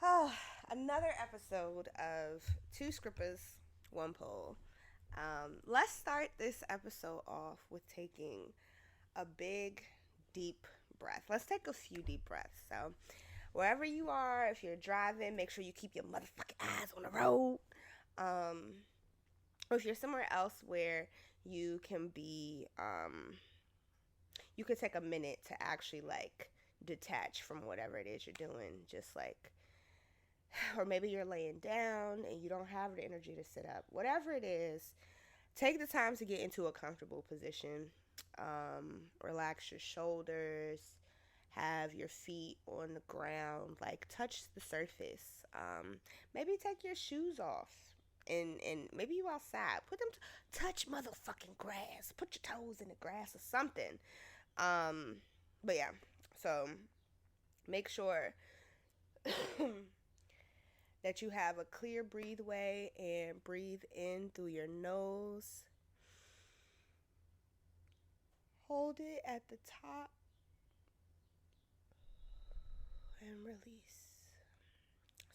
Oh, another episode of Two Scrippers, One Pole. Let's start this episode off with taking a big, deep breath. Let's take a few deep breaths. So, wherever you are, if you're driving, make sure you keep your motherfucking eyes on the road. Um, or if you're somewhere else where you can be, you could take a minute to actually like detach from whatever it is you're doing. Just like or maybe you're laying down and you don't have the energy to sit up. Whatever it is, take the time to get into a comfortable position. Relax your shoulders, have your feet on the ground, like touch the surface. Maybe take your shoes off. And maybe you outside. Put them touch motherfucking grass. Put your toes in the grass or something. Um, but yeah, so make sure that you have a clear breathe way and breathe in through your nose. Hold it at the top and release.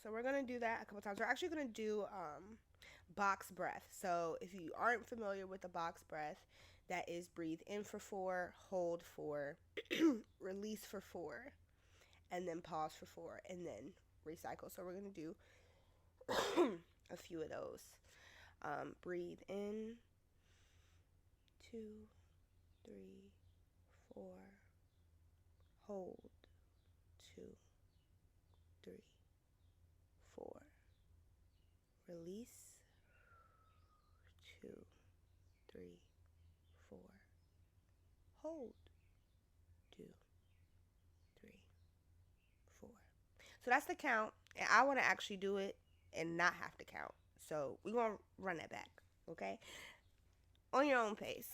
So we're gonna do that a couple times. We're actually gonna do box breath. So if you aren't familiar with the box breath, that is breathe in for 4, hold 4, release for 4, and then pause for 4, and then recycle. So we're gonna do a few of those. Breathe in, 2, 3, 4, hold, 2, 3, 4, release, 2, 3, 4, hold, 2, 3, 4. So that's the count, and I want to actually do it and not have to count. So we're going to run that back, okay? On your own pace.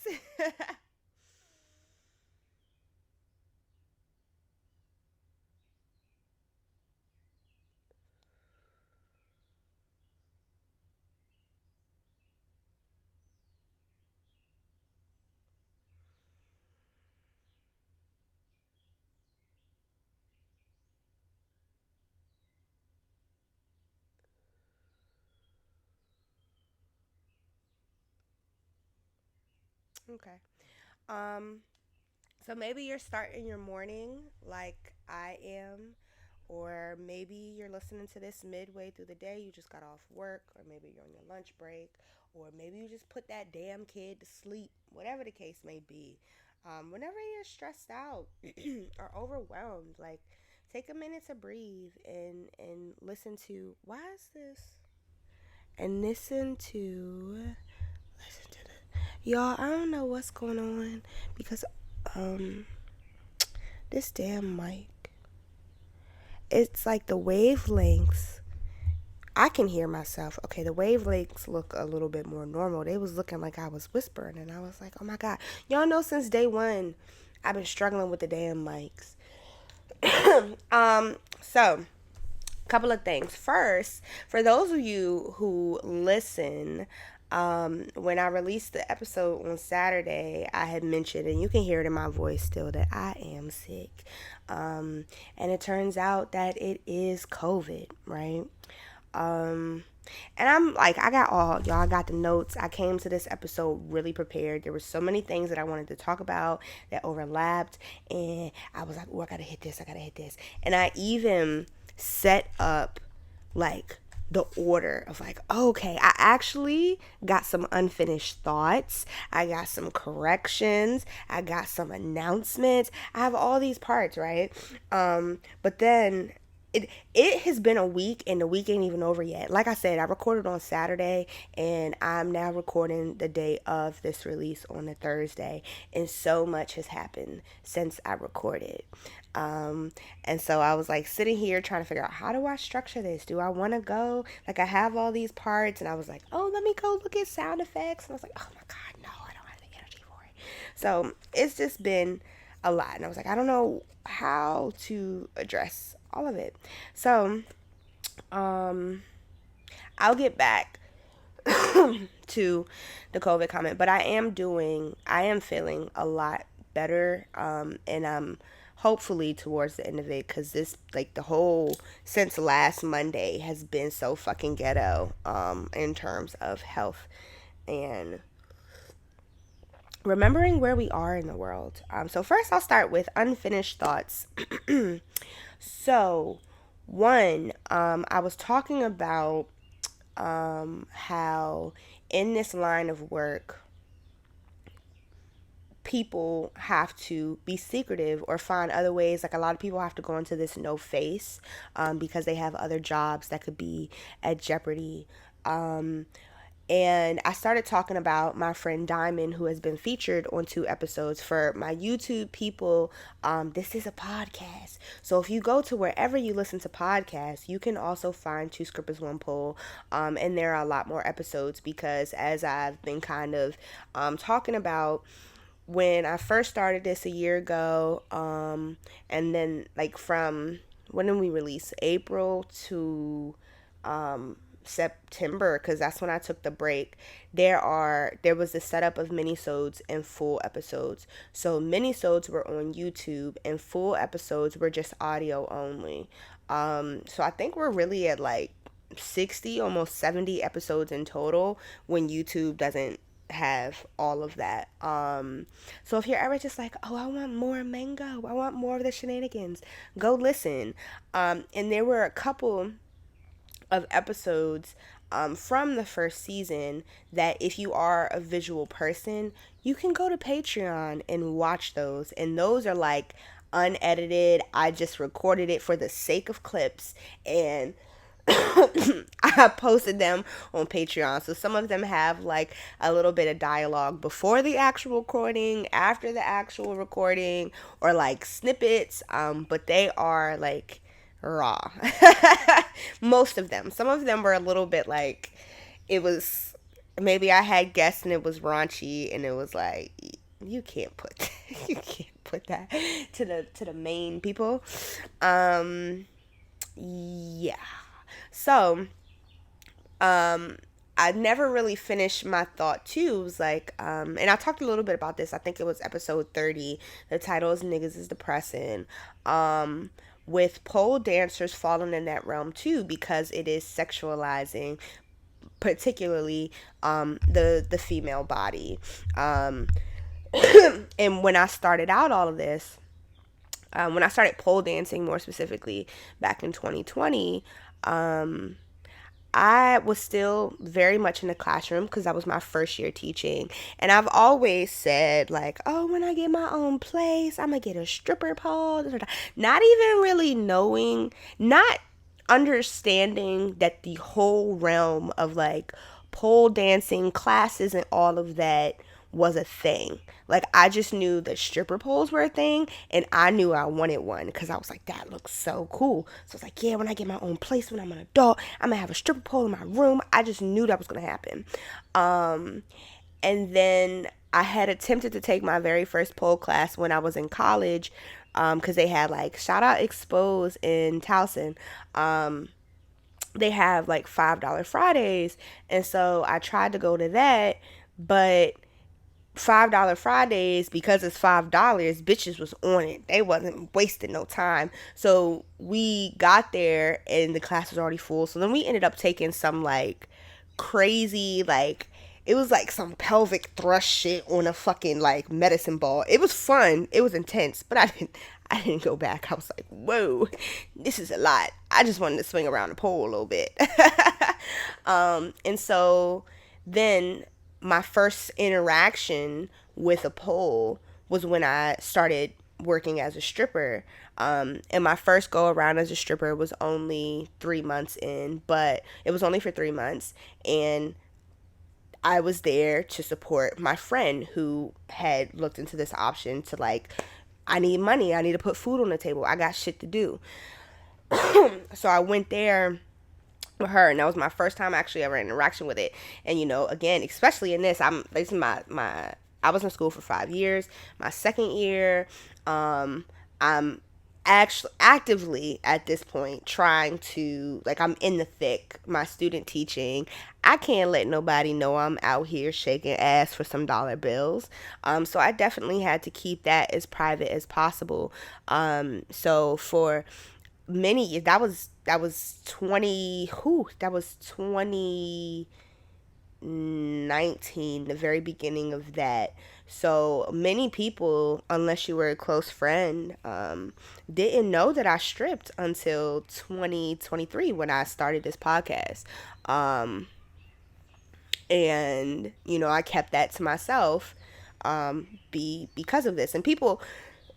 Okay. Um, so maybe you're starting your morning like I am, or maybe you're listening to this midway through the day. You just got off work, or maybe you're on your lunch break, or maybe you just put that damn kid to sleep, whatever the case may be. Whenever you're stressed out or overwhelmed, like take a minute to breathe and listen to why is this? And listen to the y'all. I don't know what's going on because um this damn mic, it's like the wavelengths. I can hear myself. Okay, the wavelengths look a little bit more normal. They was looking like I was whispering, and I was like, "Oh my god, y'all know since day one, I've been struggling with the damn mics." So couple of things. First, for those of you who listen, when I released the episode on Saturday, I had mentioned, and you can hear it in my voice still, that I am sick. And it turns out that it is COVID, right? Um, and I'm like, I got all, y'all, I got the notes. I came to this episode really prepared. There were so many things that I wanted to talk about that overlapped. And I was like, oh, I gotta hit this, I gotta hit this. And I even set up like the order of like, okay, I actually got some unfinished thoughts. I got some corrections. I got some announcements. I have all these parts, right? But then it has been a week and the week ain't even over yet. Like I said, I recorded on Saturday and I'm now recording the day of this release on the Thursday, and so much has happened since I recorded. And so I was like sitting here trying to figure out, how do I structure this? Do I want to go like, I have all these parts, and I was like, oh, let me go look at sound effects, and I was like, oh my god, no, I don't have the energy for it. So it's just been a lot, and I was like, I don't know how to address all of it. So um I'll get back to the COVID comment, but I am feeling a lot better, and I'm hopefully towards the end of it, because this, like, the whole since last Monday has been so fucking ghetto in terms of health and remembering where we are in the world. So first I'll start with unfinished thoughts. So one, I was talking about how in this line of work people have to be secretive or find other ways. Like, a lot of people have to go into this no face because they have other jobs that could be at jeopardy. And I started talking about my friend Diamond, who has been featured on 2 episodes. For my YouTube people, this is a podcast. So if you go to wherever you listen to podcasts, you can also find Two Scrippers One Pole. And there are a lot more episodes because, as I've been kind of talking about, when I first started this a year ago, and then, like, from when did we release? April to September, because that's when I took the break. There was a setup of minisodes and full episodes. So minisodes were on YouTube and full episodes were just audio only. So I think we're really at like 60, almost 70 episodes in total when YouTube doesn't have all of that. So if you're ever just like, oh, I want more mango, I want more of the shenanigans, go listen. And there were a couple of episodes from the first season that, if you are a visual person, you can go to Patreon and watch those. And those are like unedited. I just recorded it for the sake of clips, and I posted them on Patreon. So some of them have like a little bit of dialogue before the actual recording, after the actual recording, or like snippets. But they are like raw. Most of them. Some of them were a little bit like, it was, maybe I had guests and it was raunchy, and it was like, you can't put that to the main people. Yeah. So, I never really finished my thought too. It was like, and I talked a little bit about this. I think it was episode 30. The title is Niggas is Depressing. With pole dancers falling in that realm too, because it is sexualizing, particularly the female body. And when I started out all of this, when I started pole dancing more specifically back in 2020, I was still very much in the classroom because that was my first year teaching. And I've always said, like, oh, when I get my own place, I'm going to get a stripper pole. Not even really knowing, not understanding that the whole realm of like pole dancing classes and all of that was a thing. Like, I just knew that stripper poles were a thing, and I knew I wanted one because I was like, that looks so cool. So it's like, yeah, when I get my own place, when I'm an adult, I'm gonna have a stripper pole in my room. I just knew that was gonna happen. And then I had attempted to take my very first pole class when I was in college, because they had like, shout out Expose in Towson. They have like $5 Fridays, and so I tried to go to that, but $5 Fridays, because it's $5, bitches was on it. They wasn't wasting no time. So we got there and the class was already full. So then we ended up taking some like crazy, like, it was like some pelvic thrust shit on a fucking like medicine ball. It was fun. It was intense, but I didn't go back. I was like, whoa, this is a lot. I just wanted to swing around the pole a little bit. And so then my first interaction with a pole was when I started working as a stripper. And my first go around as a stripper was only 3 months in, but it was only for 3 months. And I was there to support my friend who had looked into this option to like, I need money. I need to put food on the table. I got shit to do. So I went there with her, and that was my first time actually ever interaction with it. And, you know, again, especially in this is my I was in school for 5 years. My second year, I'm actually actively at this point trying to, like, I'm in the thick, my student teaching. I can't let nobody know I'm out here shaking ass for some dollar bills. So I definitely had to keep that as private as possible. So for many years, that was 2019, the very beginning of that. So many people, unless you were a close friend, didn't know that I stripped until 2023 when I started this podcast. Um, and I kept that to myself, because of this. And people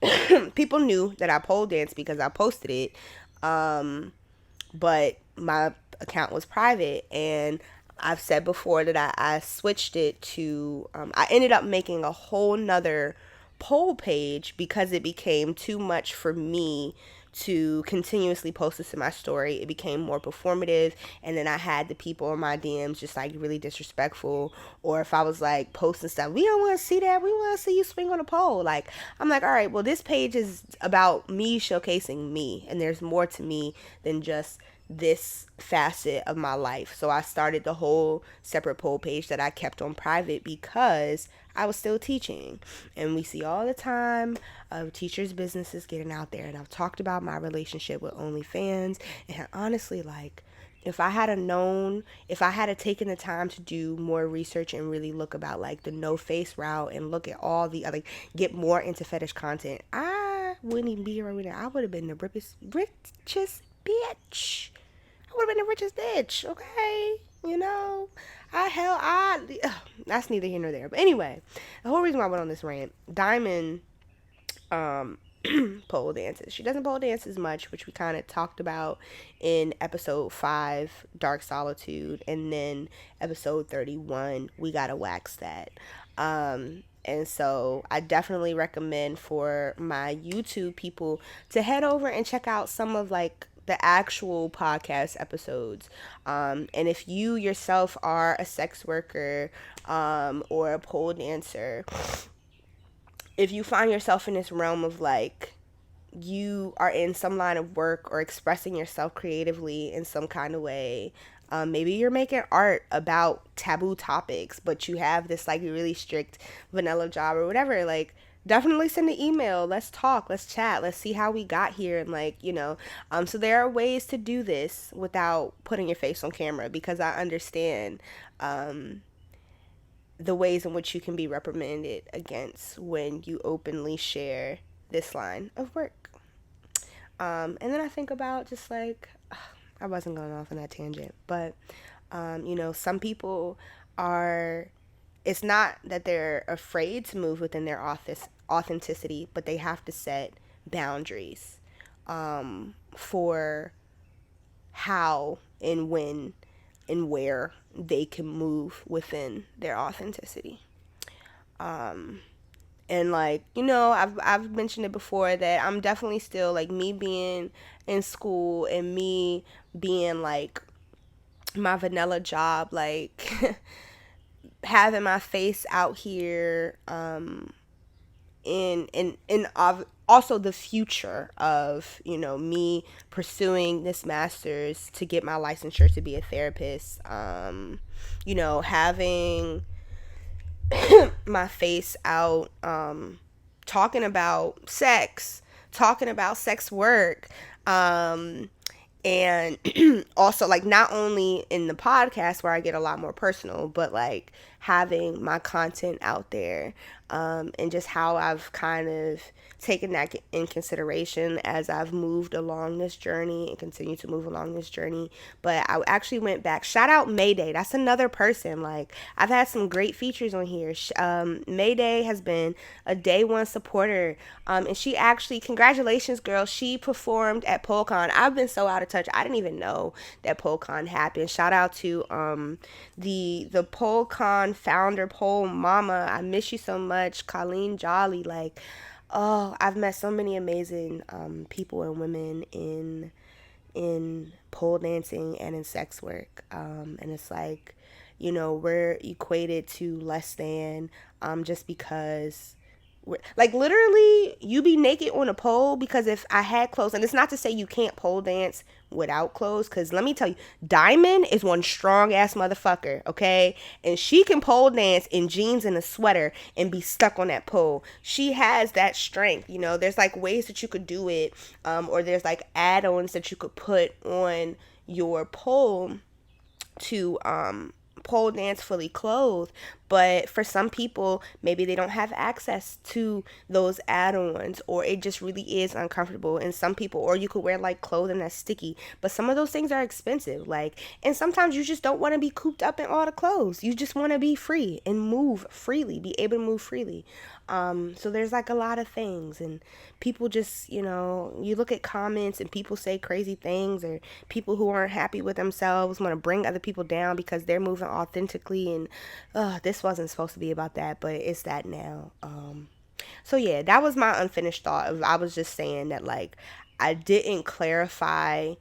knew that I pole danced because I posted it. Um, but my account was private, and I've said before that I switched it to, I ended up making a whole nother poll page because it became too much for me to continuously post this in my story. It became more performative, and then I had the people in my DMs just like really disrespectful, or if I was like posting stuff, we don't want to see that, we want to see you swing on a pole. Like, I'm like, all right, well, this page is about me showcasing me, and there's more to me than just this facet of my life. So I started the whole separate poll page that I kept on private because I was still teaching. And we see all the time of teachers' businesses getting out there. And I've talked about my relationship with OnlyFans. And honestly, like, if I had known, if I had taken the time to do more research and really look about like the no face route and look at all the other, get more into fetish content, I wouldn't even be here right now. I would have been the richest bitch. I would have been the richest bitch, okay? That's neither here nor there. But anyway, the whole reason why I went on this rant, Diamond, um, pole dances. She doesn't pole dance as much, which we kind of talked about in episode 5, Dark Solitude, and then episode 31, We Gotta Wax That. And so I definitely recommend for my YouTube people to head over and check out some of like the actual podcast episodes. And if you yourself are a sex worker, or a pole dancer, if you find yourself in this realm of like, you are in some line of work or expressing yourself creatively in some kind of way, maybe you're making art about taboo topics, but you have this like really strict vanilla job or whatever, like, definitely send an email. Let's talk, let's chat, let's see how we got here. And like, so there are ways to do this without putting your face on camera, because I understand the ways in which you can be reprimanded against when you openly share this line of work. And then I think about just like, I wasn't going off on that tangent, but, some people are, it's not that they're afraid to move within their authenticity, but they have to set boundaries, for how and when and where they can move within their authenticity. And like, I've mentioned it before that I'm definitely still like, me being in school and me being like my vanilla job, like having my face out here, in also the future of, me pursuing this master's to get my licensure to be a therapist, having my face out, talking about sex work, and also like not only in the podcast where I get a lot more personal, but like having my content out there, and just how I've kind of taken that in consideration as I've moved along this journey and continue to move along this journey. But I actually went back. Shout out Mayday. That's another person. Like, I've had some great features on here. Mayday has been a day one supporter. And she actually, congratulations, girl. She performed at PoleCon. I've been so out of touch. I didn't even know that PoleCon happened. Shout out to the PoleCon founder, Pole Mama. I miss you so much, Colleen Jolly. Like, oh, I've met so many amazing people and women in pole dancing and in sex work, and it's like, we're equated to less than, just because Like literally, you be naked on a pole because if I had clothes, and it's not to say you can't pole dance without clothes, because let me tell you, Diamond is one strong ass motherfucker, okay? And she can pole dance in jeans and a sweater and be stuck on that pole. She has that strength, you know. There's like ways that you could do it, or there's like add-ons that you could put on your pole to pole dance fully clothed. But for some people, maybe they don't have access to those add-ons, or it just really is uncomfortable. And some people, or you could wear like clothing that's sticky, but some of those things are expensive. Like, and sometimes you just don't want to be cooped up in all the clothes. You just want to be free and move freely, be able to move freely. So there's like a lot of things, and people just, you know, you look at comments and people say crazy things, or people who aren't happy with themselves want to bring other people down because they're moving authentically. And this wasn't supposed to be about that, but it's that now. So yeah, that was my unfinished thought. I was just saying that, like, I didn't clarify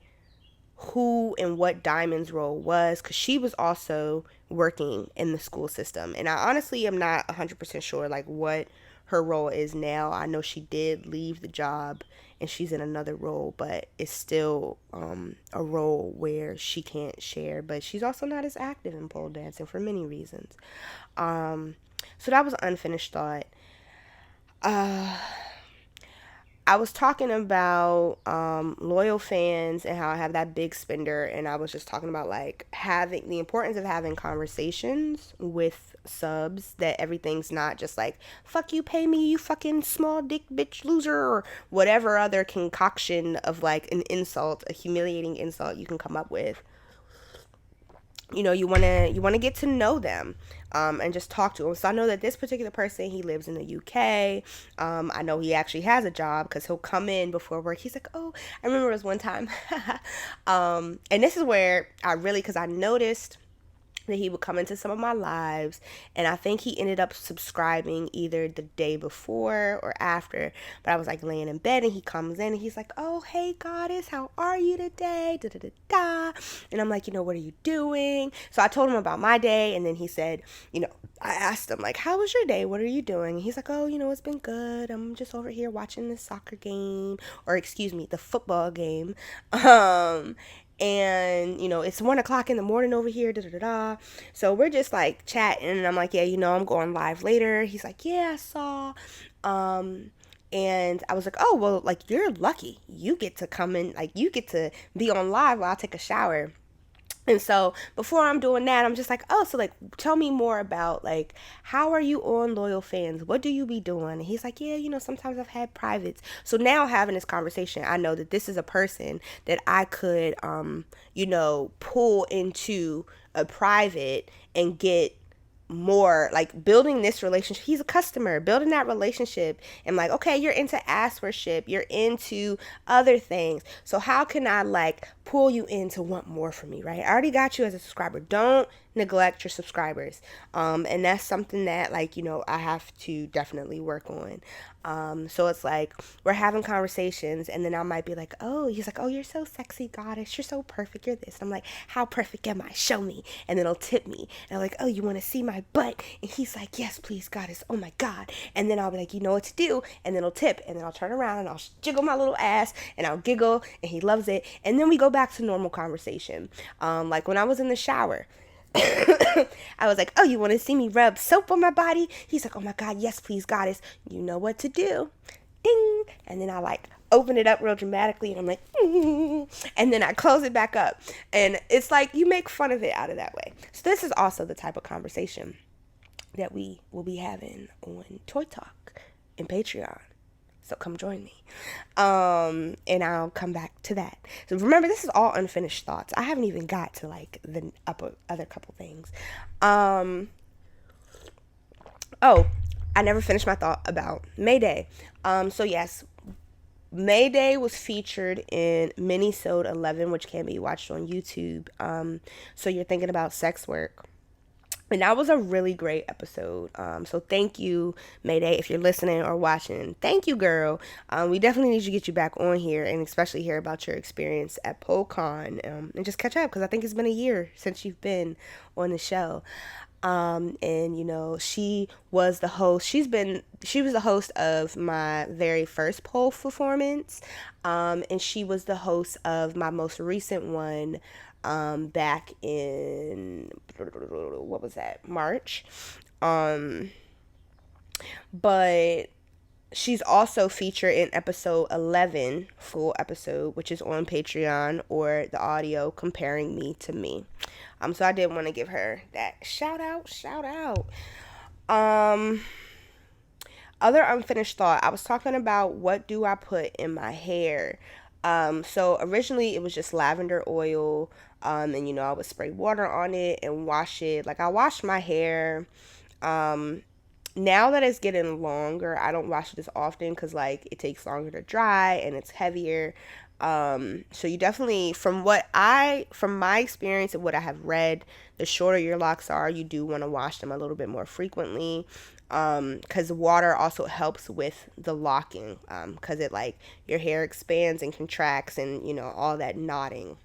who and what Diamond's role was, because she was also working in the school system, and I honestly am not 100% sure like what her role is now. I know she did leave the job and she's in another role, but it's still a role where she can't share, but she's also not as active in pole dancing for many reasons. So that was an unfinished thought. I was talking about loyal fans and how I have that big spender, and I was just talking about like having the importance of having conversations with subs, that everything's not just like fuck you, pay me, you fucking small dick bitch loser, or whatever other concoction of like an insult, a humiliating insult you can come up with. You know, you want to get to know them, and just talk to them. So I know that this particular person, he lives in the UK. I know he actually has a job, because he'll come in before work. He's like, oh, I remember it was one time. And this is where I really, because I noticed that he would come into some of my lives, and I think he ended up subscribing either the day before or after. But I was like laying in bed, and he comes in and he's like, oh, hey goddess, how are you today, da da da da. And I'm like, you know, what are you doing? So I told him about my day, and then he said, you know, I asked him like, how was your day, what are you doing? And he's like, oh, you know, it's been good, I'm just over here watching the soccer game, or excuse me, the football game. And you know, it's 1 o'clock in the morning over here, da da da da. So we're just like chatting, and I'm like, yeah, you know, I'm going live later. He's like, yeah, I saw. And I was like, oh, well, like, you're lucky, you get to come in, like, you get to be on live while I take a shower. And so before I'm doing that, I'm just like, oh, so like, tell me more about like, how are you on Loyal Fans? What do you be doing? And he's like, yeah, you know, sometimes I've had privates. So now having this conversation, I know that this is a person that I could, you know, pull into a private and get more, like, building this relationship. He's a customer, building that relationship, and like, okay, you're into ass worship, you're into other things, so how can I like pull you in to want more from me, right? I already got you as a subscriber. Don't neglect your subscribers. And that's something that, like, you know, I have to definitely work on. So it's like we're having conversations, and then I might be like, oh, he's like, oh, you're so sexy, goddess, you're so perfect, you're this. And I'm like, how perfect am I? Show me. And then he'll tip me, and I'm like, oh, you want to see my butt? And he's like, yes, please, goddess, oh my god. And then I'll be like, you know what to do. And then he'll tip, and then I'll turn around and I'll jiggle my little ass, and I'll giggle, and he loves it. And then we go back to normal conversation. Like when I was in the shower, I was like, oh, you want to see me rub soap on my body? He's like, oh my god, yes, please, goddess, you know what to do. Ding. And then I like open it up real dramatically, and I'm like, and then I close it back up, and it's like you make fun of it out of that way. So this is also the type of conversation that we will be having on Toy Talk and Patreon. So come join me. And I'll come back to that. So remember, this is all unfinished thoughts. I haven't even got to like the other couple things. Oh, I never finished my thought about Mayday. So yes, Mayday was featured in Minisode 11, which can be watched on YouTube. So you're thinking about sex work. And that was a really great episode. So thank you, Mayday, if you're listening or watching. Thank you, girl. We definitely need to get you back on here, and especially hear about your experience at PoleCon, and just catch up, because I think it's been a year since you've been on the show. And she was the host. She was the host of my very first pole performance, and she was the host of my most recent one, back in, what was that, March. um but she's also featured in episode 11, full episode, which is on Patreon, or the audio comparing me to me. So I did want to give her that shout out, shout out. Um, Other unfinished thought. I was talking about what do I put in my hair. So originally it was just lavender oil. And I would spray water on it and wash it. Like, I washed my hair. Um, Now that it's getting longer, I don't wash it as often because, like, it takes longer to dry and it's heavier. So you definitely, from my experience and what I have read, the shorter your locks are, you do want to wash them a little bit more frequently. Because water also helps with the locking. Because it, like, your hair expands and contracts, and all that knotting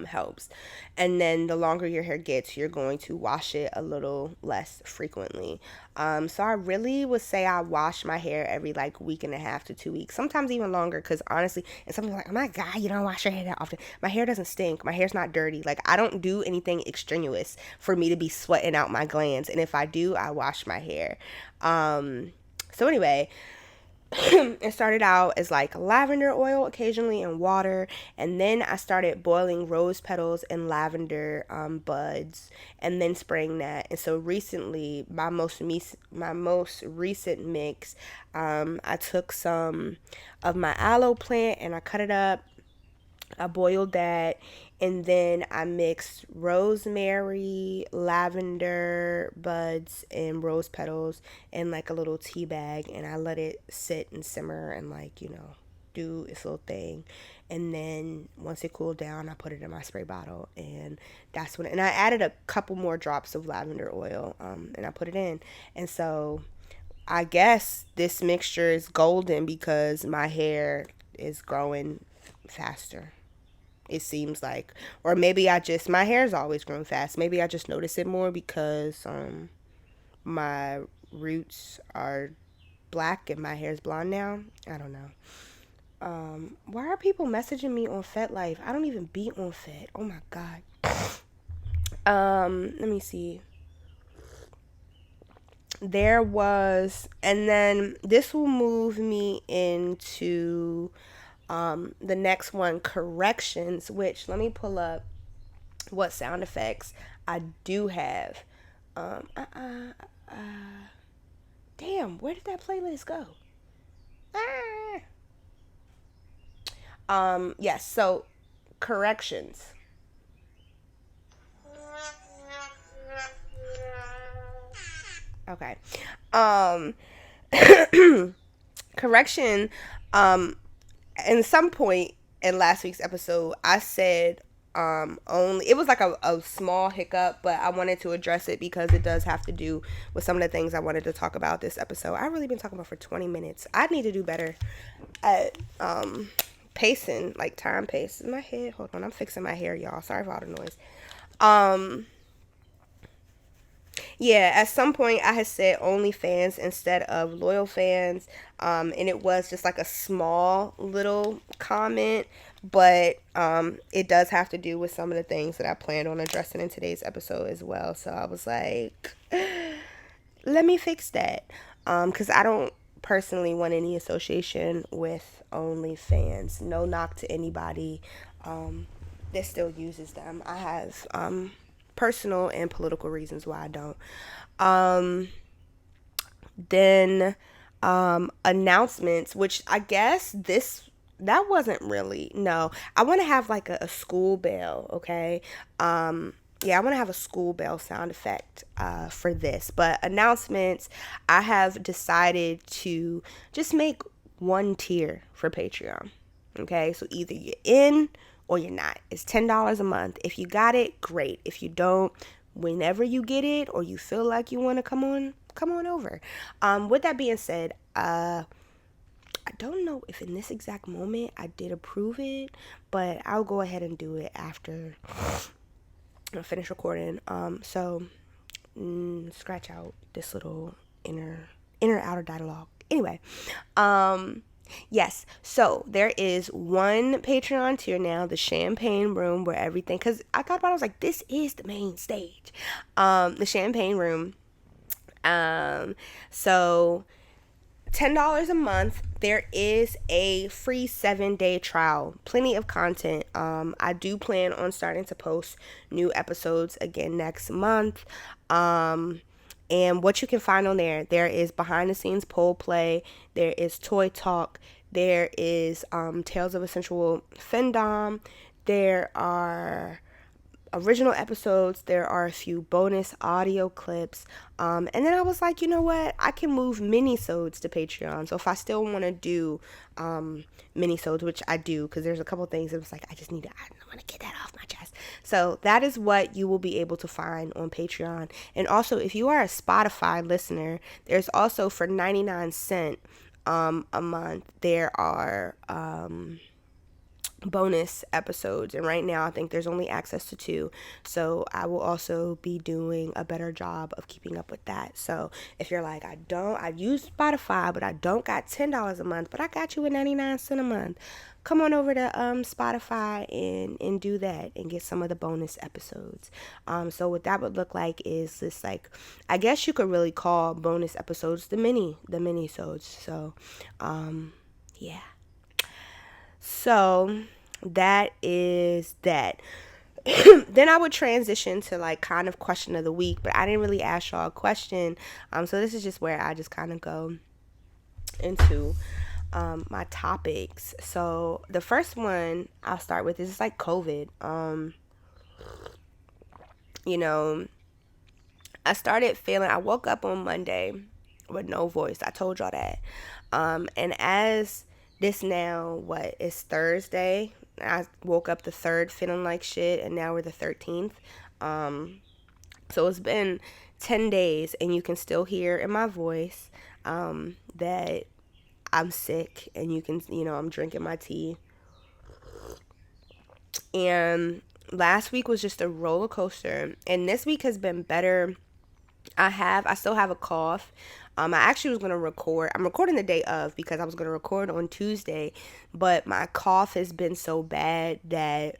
helps. And then the longer your hair gets, you're going to wash it a little less frequently. So I really would say I wash my hair every, like, week and a half to 2 weeks, sometimes even longer. Because honestly, and some people are like, oh my God, you don't wash your hair that often. My hair doesn't stink. My hair's not dirty. Like, I don't do anything extraneous for me to be sweating out my glands. And if I do, I wash my hair. So anyway, it started out as like lavender oil occasionally and water, and then I started boiling rose petals and lavender buds, and then spraying that. And so recently, my most recent mix, I took some of my aloe plant and I cut it up. I boiled that, and then I mixed rosemary, lavender buds, and rose petals in, like, a little tea bag, and I let it sit and simmer and, like, do its little thing. And then once it cooled down, I put it in my spray bottle, and and I added a couple more drops of lavender oil, and I put it in. And so I guess this mixture is golden because my hair is growing faster, it seems like. Or maybe my hair's always grown fast. Maybe I just notice it more because my roots are black and my hair's blonde now. I don't know. Why are people messaging me on FetLife? I don't even be on Fet. Oh my God. Let me see. And then this will move me into the next one, corrections, which, let me pull up what sound effects I do have. Um, uh, uh, uh, Damn, where did that playlist go? Yes, so corrections. Okay. Um, Correction. In some point in last week's episode, I said only, it was like a small hiccup, but I wanted to address it because it does have to do with some of the things I wanted to talk about this episode. I've really been talking about for 20 minutes. I need to do better at pacing, like time pace in my head. Hold on, I'm fixing my hair, y'all. Sorry for all the noise. Yeah, at some point I had said OnlyFans instead of Loyal Fans, and it was just like a small little comment, but it does have to do with some of the things that I planned on addressing in today's episode as well. So I was like, let me fix that, because I don't personally want any association with OnlyFans. No knock to anybody that still uses them. I have personal and political reasons why I don't. Then announcements, which I guess that wasn't really, no. I want to have like a school bell, okay? Yeah, I want to have a school bell sound effect for this. But announcements, I have decided to just make one tier for Patreon. Okay, so either you're in or you're not. It's $10 a month. If you got it, great. If you don't, whenever you get it or you feel like you want to come on over. With that being said, I don't know if in this exact moment I did approve it, but I'll go ahead and do it after I finish recording. So scratch out this little inner outer dialogue. Anyway, yes, so there is one Patreon tier now, the Champagne Room, where everything, because I thought about it, I was like, this is the main stage. The Champagne Room. So $10 a month. There is a free 7-day trial. Plenty of content. I do plan on starting to post new episodes again next month. And what you can find on there is behind the scenes poll play, there is toy talk, there is Tales of a Sensual Findom, there are original episodes, there are a few bonus audio clips, and then I was like, you know what, I can move mini-sodes to Patreon. So if I still want to do mini-sodes, which I do, because there's a couple things that was like, I want to get that off my chest. So that is what you will be able to find on Patreon. And also, if you are a Spotify listener, there's also for 99 cents a month, there are bonus episodes, and right now I think there's only access to 2, so I will also be doing a better job of keeping up with that. So if you're like, I use Spotify, but I don't got $10 a month, but I got you with 99 cents a month, come on over to Spotify and do that and get some of the bonus episodes. So what that would look like is this, like, I guess you could really call bonus episodes the mini-sodes. So yeah. So that is that. Then I would transition to like kind of question of the week, but I didn't really ask y'all a question. So this is just where I just kind of go into my topics. So the first one I'll start with is like COVID. I woke up on Monday with no voice. I told y'all that. And as this now, it's Thursday. I woke up the 3rd feeling like shit, and now we're the 13th. So it's been 10 days, and you can still hear in my voice that I'm sick, and you can, I'm drinking my tea. And last week was just a roller coaster, and this week has been better. I still have a cough. I actually was going to record. I'm recording the day of because I was going to record on Tuesday, but my cough has been so bad that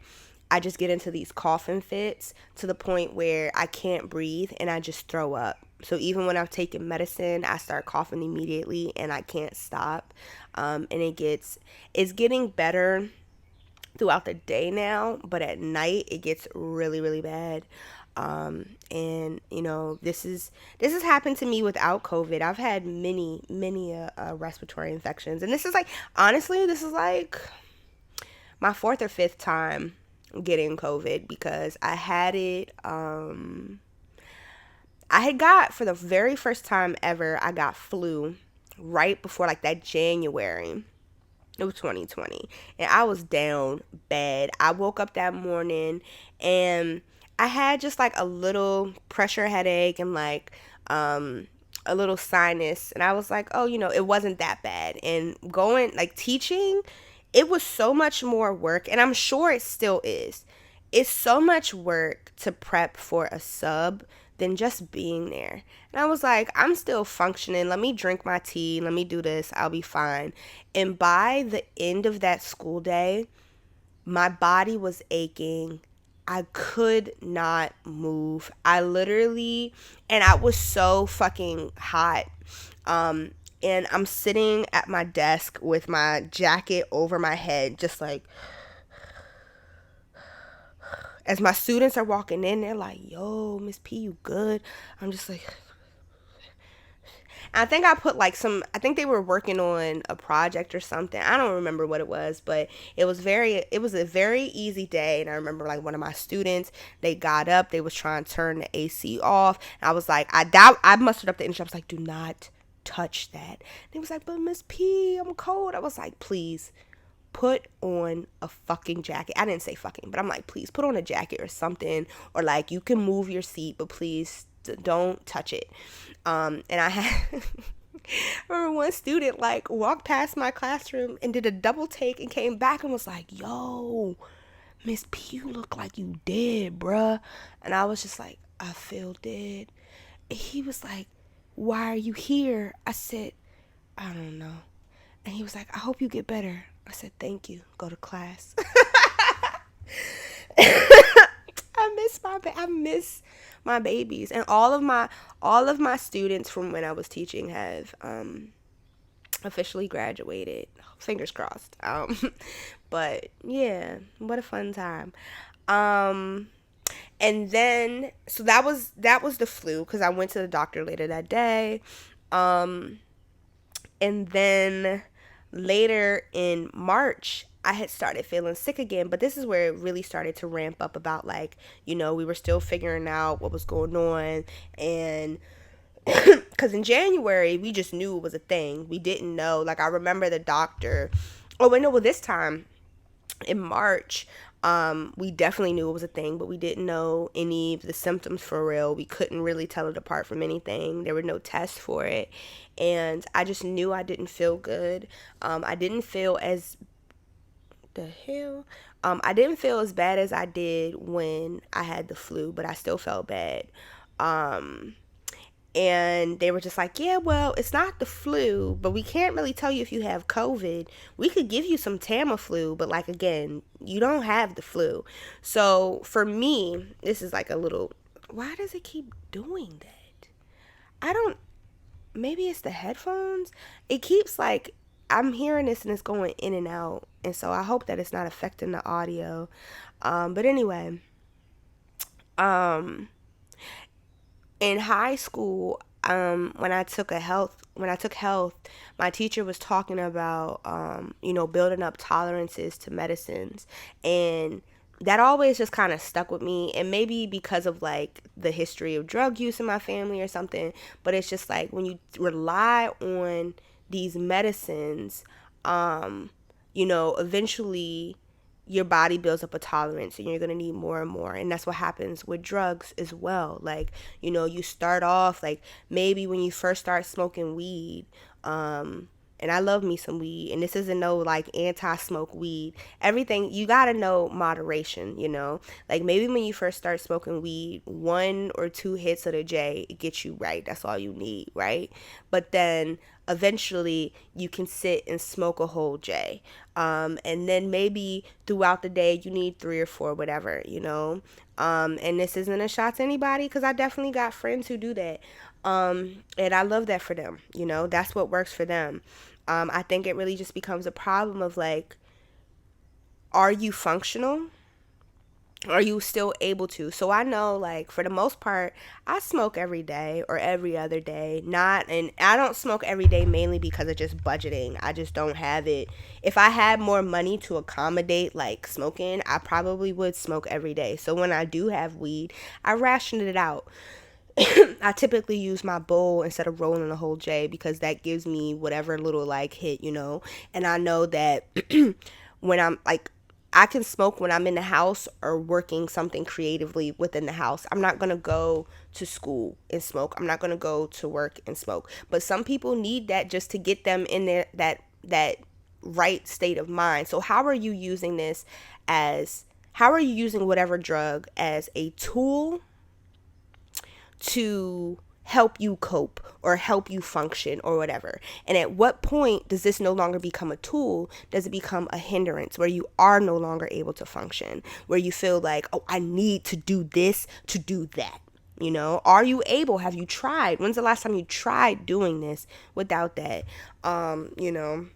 I just get into these coughing fits to the point where I can't breathe and I just throw up. So even when I've taken medicine, I start coughing immediately and I can't stop. And it's getting better throughout the day now, but at night it gets really, really bad. And this has happened to me without COVID. I've had many respiratory infections, and this is like my 4th or 5th time getting COVID, because I had it. I had got, for the very first time ever, I got flu right before like that January of 2020, and I was down bad. I woke up that morning and I had just like a little pressure headache and like a little sinus, and I was like, oh, it wasn't that bad. And going like teaching, it was so much more work, and I'm sure it still is. It's so much work to prep for a sub than just being there. And I was like, I'm still functioning. Let me drink my tea. Let me do this. I'll be fine. And by the end of that school day, my body was aching. I could not move. I was so fucking hot. And I'm sitting at my desk with my jacket over my head, just like, as my students are walking in, they're like, yo, Miss P, you good? I'm just like, I think they were working on a project or something. I don't remember what it was, but it was a very easy day. And I remember like one of my students, they got up, they was trying to turn the AC off. And I was like, I mustered up the energy. I was like, do not touch that. And he was like, but Miss P, I'm cold. I was like, please put on a fucking jacket. I didn't say fucking, but I'm like, please put on a jacket or something, or like you can move your seat, but please don't touch it. And I remember one student like walked past my classroom and did a double take and came back and was like, yo, Miss P, you look like you dead, bruh. And I was just like, I feel dead. he was like, why are you here? I said, I don't know. And he was like, I hope you get better. I said, thank you. Go to class. I miss my babies, and all of my students from when I was teaching have officially graduated. Fingers crossed. But yeah, what a fun time. And then so that was the flu, because I went to the doctor later that day. And then later in March, I had started feeling sick again, but this is where it really started to ramp up about, like, we were still figuring out what was going on. And because in January, we just knew it was a thing. We didn't know. Like, I remember the doctor. Oh, wait, no, well, this time in March, we definitely knew it was a thing, but we didn't know any of the symptoms for real. We couldn't really tell it apart from anything. There were no tests for it. And I just knew I didn't feel good. I didn't feel as the hell. I didn't feel as bad as I did when I had the flu, but I still felt bad. And they were just like, yeah, well, it's not the flu, but we can't really tell you if you have COVID. We could give you some Tamiflu, but, like, again, you don't have the flu. So for me, this is like a little, why does it keep doing that? I don't, maybe it's the headphones. It keeps, like, I'm hearing this and it's going in and out. And so I hope that it's not affecting the audio. But anyway, in high school, when I took health, my teacher was talking about, building up tolerances to medicines. And that always just kind of stuck with me. And maybe because of, like, the history of drug use in my family or something, but it's just like, when you rely on these medicines, eventually your body builds up a tolerance, and you're going to need more and more. And that's what happens with drugs as well. Like, you start off, like, maybe when you first start smoking weed, and I love me some weed, and this isn't no, like, anti-smoke weed. Everything, you gotta know moderation, like, maybe when you first start smoking weed, 1 or 2 hits of the J, it gets you right. That's all you need, right? But then eventually you can sit and smoke a whole J. And then maybe throughout the day you need 3 or 4, whatever, and this isn't a shot to anybody, because I definitely got friends who do that. And I love that for them. That's what works for them. I think it really just becomes a problem of, like, are you functional? Are you still able to? So I know, like, for the most part, I smoke every day or every other day. And I don't smoke every day mainly because of just budgeting. I just don't have it. If I had more money to accommodate, like, smoking, I probably would smoke every day. So when I do have weed, I ration it out. I typically use my bowl instead of rolling the whole J, because that gives me whatever little, like, hit, and I know that when I'm, like, I can smoke when I'm in the house or working something creatively within the house. I'm not going to go to school and smoke. I'm not going to go to work and smoke. But some people need that just to get them in there, that right state of mind. So how are you using how are you using whatever drug as a tool to help you cope or help you function or whatever? And at what point does this no longer become a tool? Does it become a hindrance where you are no longer able to function, where you feel like, oh, I need to do this to do that? Are you able? Have you tried? When's the last time you tried doing this without that? And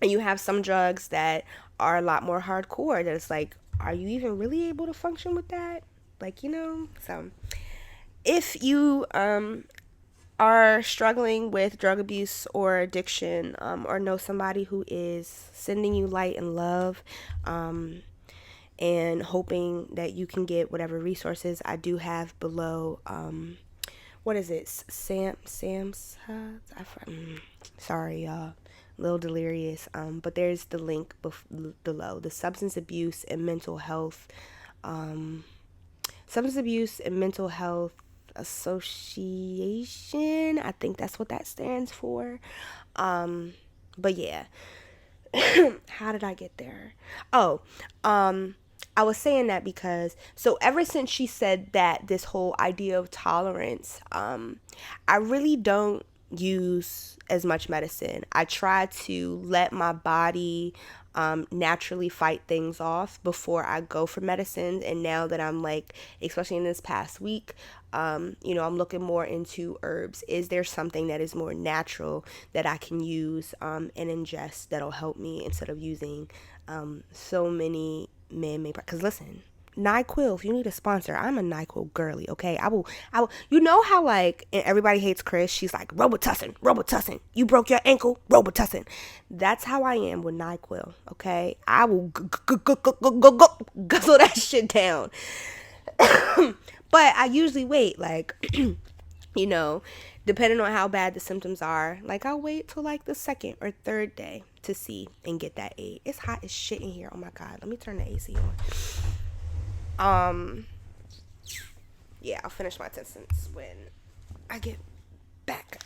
you have some drugs that are a lot more hardcore, that it's like, are you even really able to function with that? Like, so if you are struggling with drug abuse or addiction, or know somebody who is, sending you light and love, and hoping that you can get whatever resources I do have below. What is it? Sam's? Sorry, y'all. A little delirious. But there's the link below. The Substance Abuse and Mental Health Association. I think that's what that stands for. But yeah. How did I get there? Oh, I was saying that because, so ever since she said that, this whole idea of tolerance, I really don't use as much medicine. I try to let my body naturally fight things off before I go for medicine. And now that I'm like, especially in this past week, I'm looking more into herbs. Is there something that is more natural that I can use and ingest that'll help me instead of using so many man-made? Because listen, NyQuil, if you need a sponsor, I'm a NyQuil girly, okay? I will. You know how, like, in Everybody Hates Chris, she's like, Robitussin, you broke your ankle, Robitussin. That's how I am with NyQuil, okay? I will guzzle that shit down. But I usually wait, like, depending on how bad the symptoms are, like, I'll wait till, like, the second or third day to see and get that aid. It's hot as shit in here. Oh, my God. Let me turn the AC on. Yeah, I'll finish my sentence when I get back.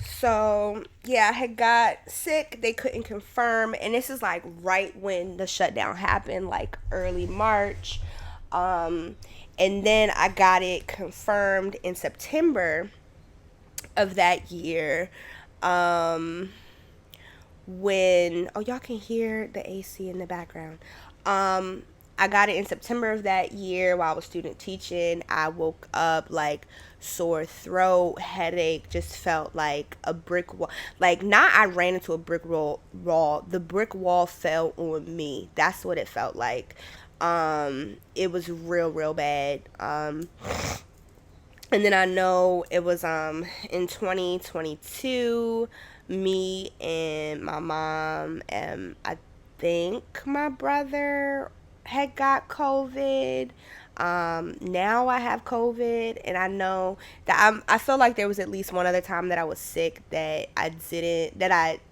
So, yeah, I had got sick. They couldn't confirm. And this is like right when the shutdown happened, like early March. And then I got it confirmed in September of that year. When, oh, y'all can hear the AC in the background. I got it in September of that year while I was student teaching. I woke up like sore throat, headache, just felt like a brick wall. Like, not I ran into a brick wall. The brick wall fell on me. That's what it felt like. It was real bad. And then I know it was in 2022, me and my mom and I think my brother had got COVID. Now I have COVID, and I know that I feel like there was at least one other time that I was sick that I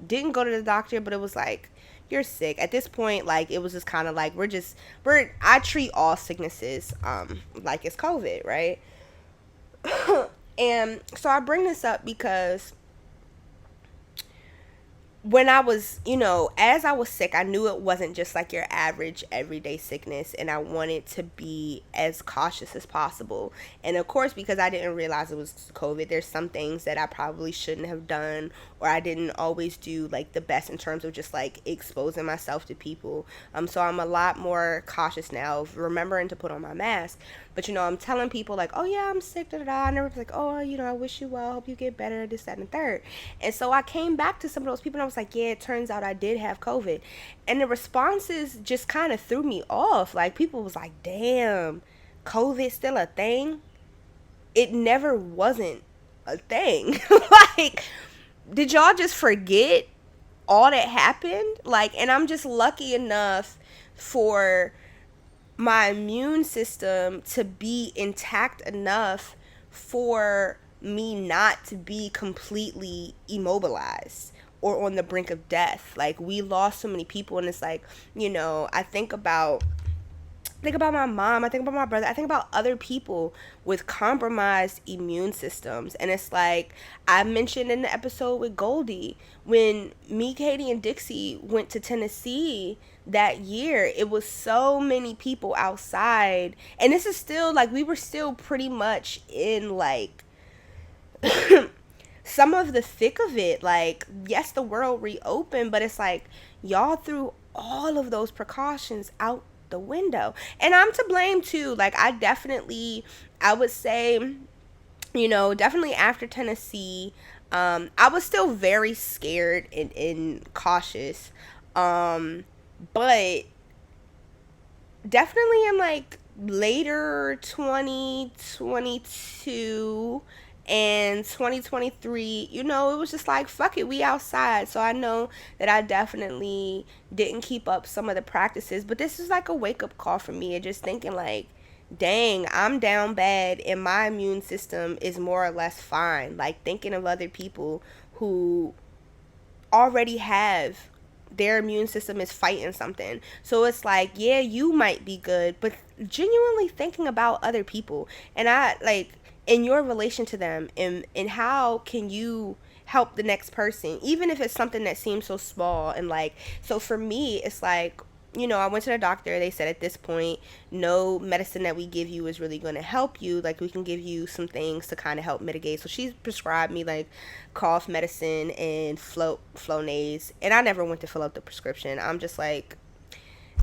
didn't go to the doctor, but it was like, you're sick. At this point, like, it was just kind of like, I treat all sicknesses like it's COVID, right? And so I bring this up because when I was, as I was sick, I knew it wasn't just like your average everyday sickness, and I wanted to be as cautious as possible. And of course, because I didn't realize it was COVID, there's some things that I probably shouldn't have done, or I didn't always do like the best in terms of just like exposing myself to people. So I'm a lot more cautious now of remembering to put on my mask. But, I'm telling people like, oh yeah, I'm sick, da-da-da. And everyone's like, oh, I wish you well, hope you get better, this, that, and the third. And so I came back to some of those people and I was like, yeah, it turns out I did have COVID. And the responses just kind of threw me off. Like, people was like, damn, COVID still a thing? It never wasn't a thing. Like, did y'all just forget all that happened? Like, and I'm just lucky enough for my immune system to be intact enough for me not to be completely immobilized or on the brink of death. Like, we lost so many people, and it's like, I think about my mom, I think about my brother, I think about other people with compromised immune systems. And it's like I mentioned in the episode with Goldie, when me, Katie, and Dixie went to Tennessee that year, it was so many people outside. And this is still like, we were still pretty much in like some of the thick of it. Like, yes, the world reopened, but it's like y'all threw all of those precautions out the window. And I'm to blame too. Like, I would say, definitely after Tennessee, I was still very scared and cautious. But definitely in like later 2022 and 2023, it was just like, fuck it, we outside. So I know that I definitely didn't keep up some of the practices, but this is like a wake-up call for me, and just thinking like, dang, I'm down bad and my immune system is more or less fine. Like, thinking of other people who already have their immune system is fighting something. So it's like, yeah, you might be good, but genuinely thinking about other people. And I like, in your relation to them, and how can you help the next person, even if it's something that seems so small. And like, so for me, it's like, I went to the doctor. They said at this point, no medicine that we give you is really going to help you. Like, we can give you some things to kind of help mitigate. So she prescribed me like cough medicine and Flonase. And I never went to fill out the prescription. I'm just like,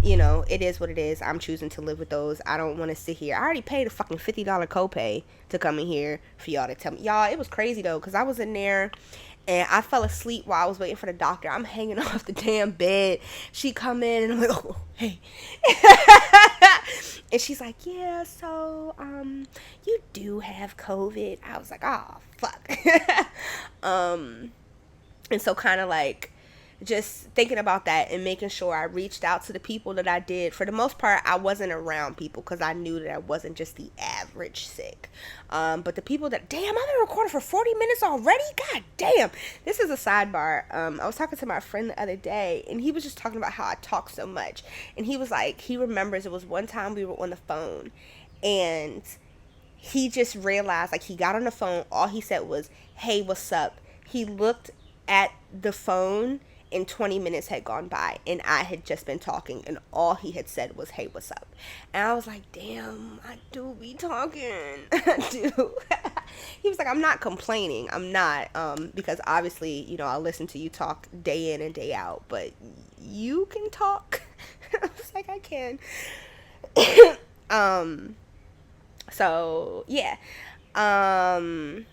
it is what it is. I'm choosing to live with those. I don't want to sit here. I already paid a fucking $50 copay to come in here for y'all to tell me. Y'all, it was crazy though, because I was in there and I fell asleep while I was waiting for the doctor. I'm hanging off the damn bed. She come in and I'm like, oh, hey. And she's like, yeah, so, you do have COVID. I was like, oh, fuck. And so kind of like, just thinking about that and making sure I reached out to the people that I did. For the most part, I wasn't around people because I knew that I wasn't just the average sick. But the people that, damn, I've been recording for 40 minutes already? God damn. This is a sidebar. I was talking to my friend the other day, and he was just talking about how I talk so much. And he was like, he remembers it was one time we were on the phone, and he just realized, like, he got on the phone, all he said was, hey, what's up? He looked at the phone, and 20 minutes had gone by, and I had just been talking, and all he had said was, hey, what's up? And I was like, damn, I do be talking. I do. He was like, I'm not complaining. I'm not, because obviously, I listen to you talk day in and day out, but you can talk. I was like, I can. So yeah. I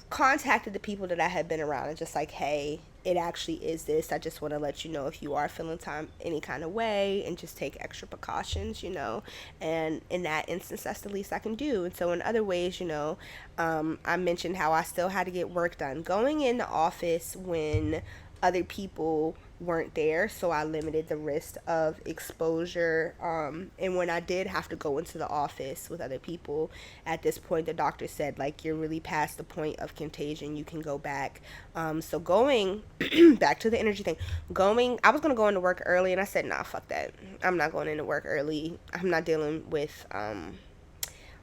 contacted the people that I had been around and just like, hey, it actually is this. I just want to let you know if you are feeling any kind of way, and just take extra precautions, and in that instance, that's the least I can do. And so in other ways, I mentioned how I still had to get work done. Going in the office when other people weren't there, so I limited the risk of exposure. And when I did have to go into the office with other people, at this point the doctor said, like, you're really past the point of contagion, you can go back. So going back to the energy thing, I was gonna go into work early, and I said, nah, fuck that, I'm not going into work early. I'm not dealing with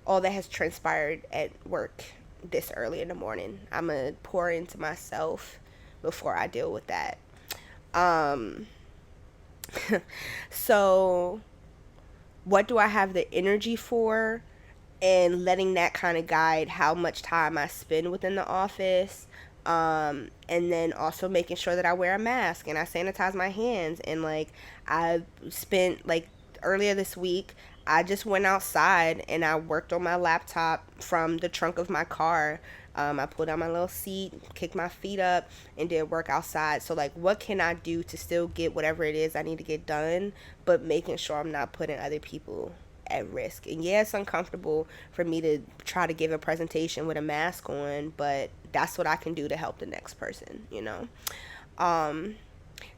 all that has transpired at work this early in the morning. I'm gonna pour into myself before I deal with that. So what do I have the energy for, and letting that kind of guide how much time I spend within the office. And then also making sure that I wear a mask and I sanitize my hands. And like, I spent, like, earlier this week, I just went outside and I worked on my laptop from the trunk of my car. I pulled out my little seat, kicked my feet up, and did work outside. So, like, what can I do to still get whatever it is I need to get done, but making sure I'm not putting other people at risk? And yeah, it's uncomfortable for me to try to give a presentation with a mask on, but that's what I can do to help the next person, So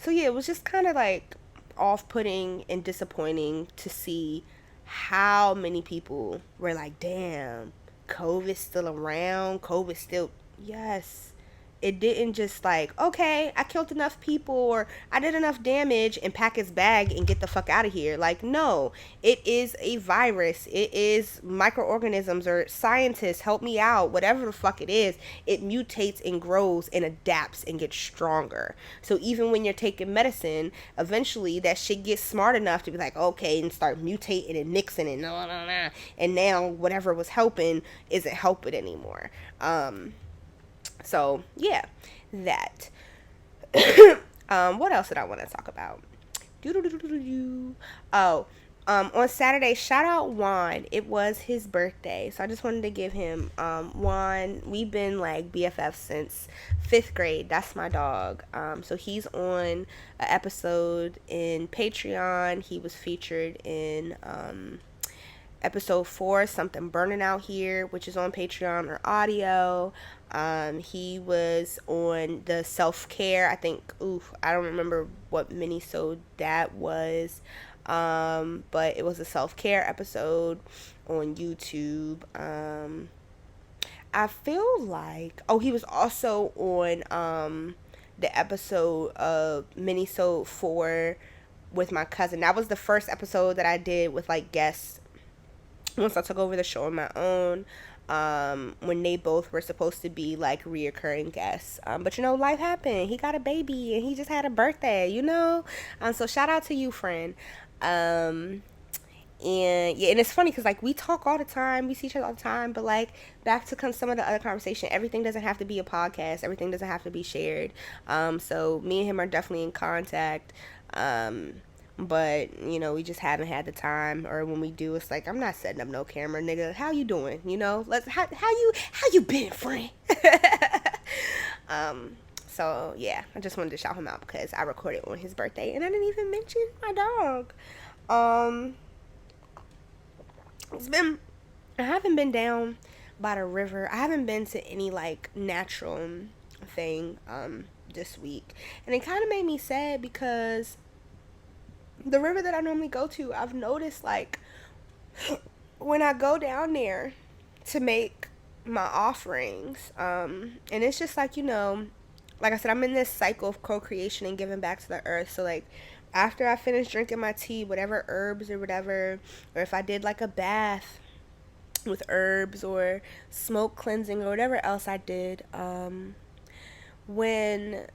yeah, it was just kind of like off-putting and disappointing to see how many people were like, damn, COVID's still around. COVID's still, yes. It didn't just like, okay, I killed enough people or I did enough damage and pack his bag and get the fuck out of here. Like, no, it is a virus. It is microorganisms, or scientists, help me out, whatever the fuck it is. It mutates and grows and adapts and gets stronger. So even when you're taking medicine, eventually that shit gets smart enough to be like, okay, and start mutating and mixing and and now whatever was helping isn't helping anymore. So yeah, that. What else did I want to talk about? Oh, on Saturday, shout out Juan. It was his birthday, so I just wanted to give him Juan. We've been like BFFs since 5th grade. That's my dog. So he's on an episode in Patreon. He was featured in episode 4, Something Burning Out Here, which is on Patreon or audio. He was on the self-care, I think, I don't remember what minisode that was, but it was a self-care episode on YouTube. I feel like, he was also on the episode of minisode 4 with my cousin. That was the first episode that I did with like guests. once I took over the show on my own, when they both were supposed to be like reoccurring guests. But you know, life happened. He got a baby and he just had a birthday, you know? So shout out to you, friend. And yeah, and it's funny because like we talk all the time, we see each other all the time, but like back to some of the other conversation, everything doesn't have to be a podcast, everything doesn't have to be shared. So me and him are definitely in contact. But you know, we just haven't had the time, or when we do, it's like I'm not setting up no camera, nigga. How you doing? You know, how you been, friend? So yeah, I just wanted to shout him out because I recorded on his birthday, and I didn't even mention my dog. It's been I haven't been down by the river. I haven't been to any like natural thing this week, and it kind of made me sad because the river that I normally go to, I've noticed like when I go down there to make my offerings, and it's just like, you know, like I said, I'm in this cycle of co-creation and giving back to the earth. So like after I finish drinking my tea, whatever herbs or whatever, or if I did like a bath with herbs or smoke cleansing or whatever else I did, when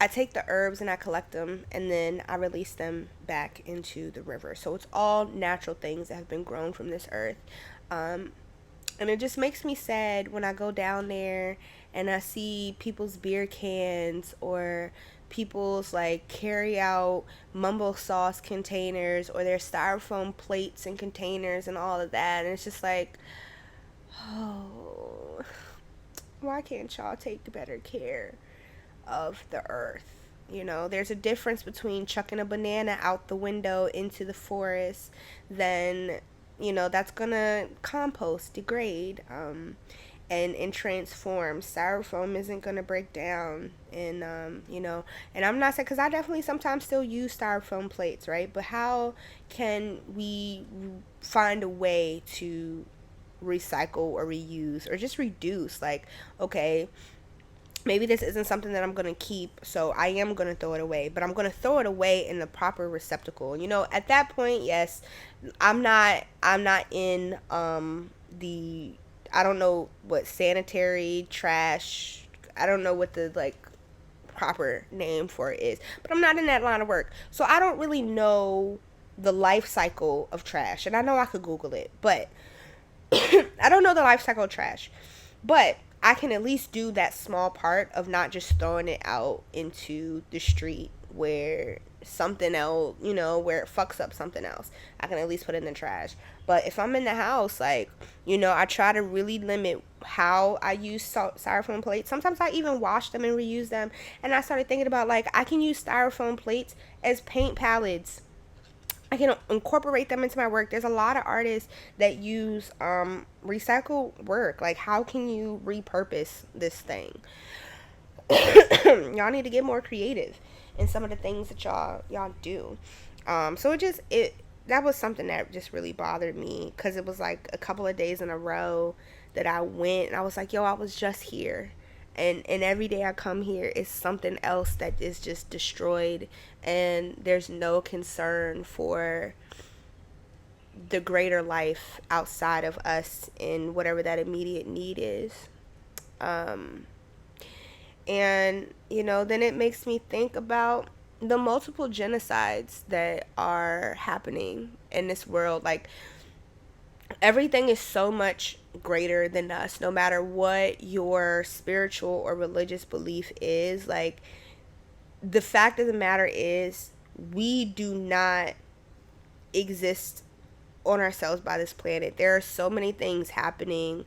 I take the herbs and I collect them and then I release them back into the river. So it's all natural things that have been grown from this earth. And it just makes me sad when I go down there and I see people's beer cans or people's like carry out mumbo sauce containers or their styrofoam plates and containers and all of that. And it's just like, oh, why can't y'all take better care of the earth? You know, there's a difference between chucking a banana out the window into the forest than, you know, that's gonna compost, degrade, and transform. Styrofoam isn't gonna break down, and you know, and I'm not saying, because I definitely sometimes still use styrofoam plates, right? But how can we find a way to recycle or reuse or just reduce? Like, okay, maybe this isn't something that I'm going to keep, so I am going to throw it away, but I'm going to throw it away in the proper receptacle. You know, at that point, yes, I'm not in the, I don't know what sanitary trash, I don't know what the like proper name for it is, but I'm not in that line of work. So I don't really know the life cycle of trash, and I know I could Google it, but I don't know the life cycle of trash. But I can at least do that small part of not just throwing it out into the street where something else, you know, where it fucks up something else. I can at least put it in the trash. But if I'm in the house, like, you know, I try to really limit how I use styrofoam plates. Sometimes I even wash them and reuse them. And I started thinking about, like, I can use styrofoam plates as paint palettes. I can incorporate them into my work. There's a lot of artists that use recycle work. Like, how can you repurpose this thing? Y'all need to get more creative in some of the things that y'all do. So that was something that just really bothered me, because it was like a couple of days in a row that I went and I was like, yo, I was just here. And every day I come here is something else that is just destroyed, and there's no concern for the greater life outside of us and whatever that immediate need is. And, you know, then it makes me think about the multiple genocides that are happening in this world. Like, everything is so much greater than us, no matter what your spiritual or religious belief is. Like, the fact of the matter is, we do not exist on ourselves by this planet. There are so many things happening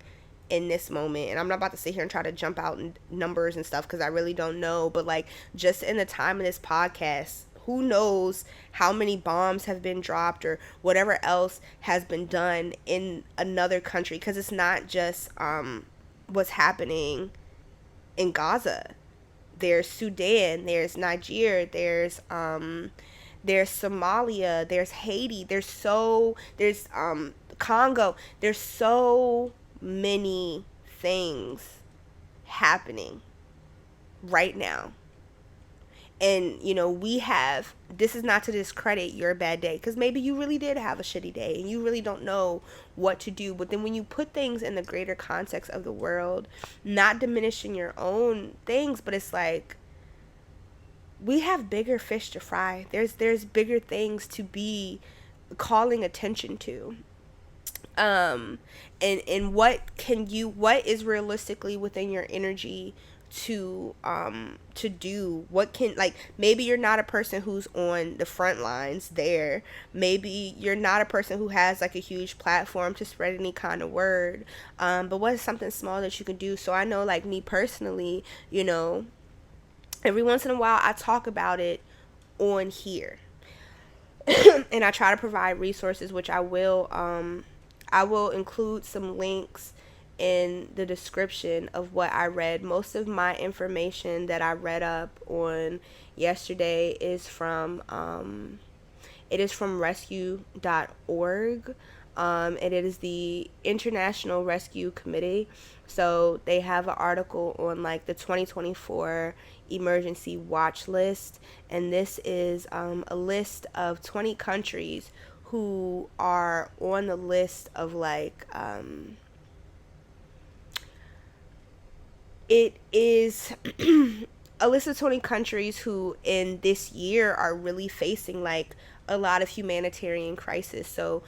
in this moment, and I'm not about to sit here and try to jump out numbers and stuff, because I really don't know. But like, just in the time of this podcast, who knows how many bombs have been dropped or whatever else has been done in another country, because it's not just what's happening in Gaza. There's Sudan, there's Nigeria, there's Somalia, there's Haiti, there's Congo. There's so many things happening right now. And this is not to discredit your bad day, because maybe you really did have a shitty day and you really don't know what to do. But then when you put things in the greater context of the world, not diminishing your own things, but it's like, we have bigger fish to fry. There's bigger things to be calling attention to. And what is realistically within your energy to do. What can, like, maybe you're not a person who's on the front lines there. Maybe you're not a person who has like a huge platform to spread any kind of word. But what is something small that you can do? So I know, like, me personally, every once in a while I talk about it on here. And I try to provide resources, which I will include some links in the description of what I read. Most of my information that I read up on yesterday is from rescue.org. And it is the International Rescue Committee. So they have an article on like the 2024 emergency watch list, and this is a list of 20 countries who are on the list of like it is a list of 20 countries who in this year are really facing like a lot of humanitarian crisis. So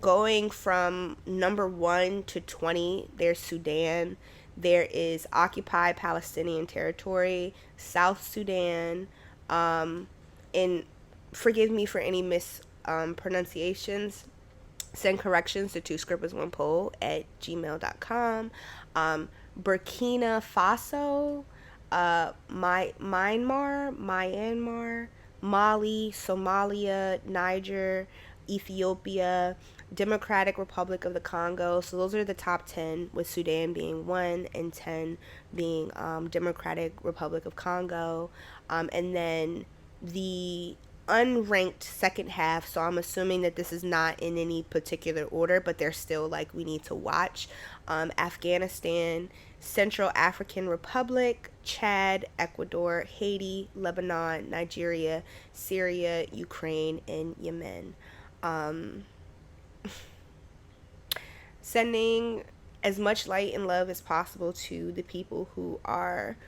going from number 1 to 20, there's Sudan, there is occupied Palestinian territory, South Sudan, and forgive me for any mispronunciations. Send corrections to 2scribblers1pole at gmail.com. Burkina Faso, Myanmar, Mali, Somalia, Niger, Ethiopia, Democratic Republic of the Congo. So those are the top 10, with Sudan being 1 and 10 being Democratic Republic of Congo. And then the unranked second half, so I'm assuming that this is not in any particular order, but they're still like we need to watch. Afghanistan, Central African Republic, Chad, Ecuador, Haiti, Lebanon, Nigeria, Syria, Ukraine, and Yemen. Sending as much light and love as possible to the people who are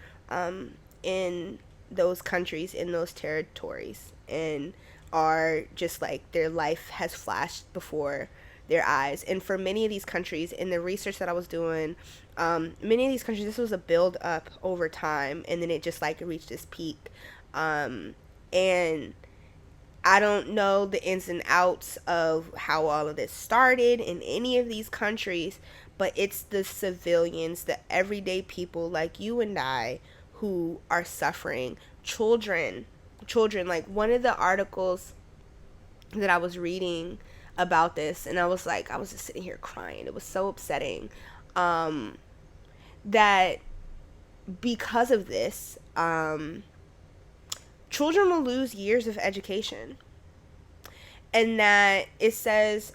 in those countries, in those territories, and are just like their life has flashed before their eyes. And for many of these countries, in the research that I was doing, many of these countries, this was a build up over time, and then it just like reached this peak. And I don't know the ins and outs of how all of this started in any of these countries, but it's the civilians, the everyday people like you and I, who are suffering. Children, like one of the articles that I was reading about this, and I was just sitting here crying. It was so upsetting that because of this, children will lose years of education. And that it says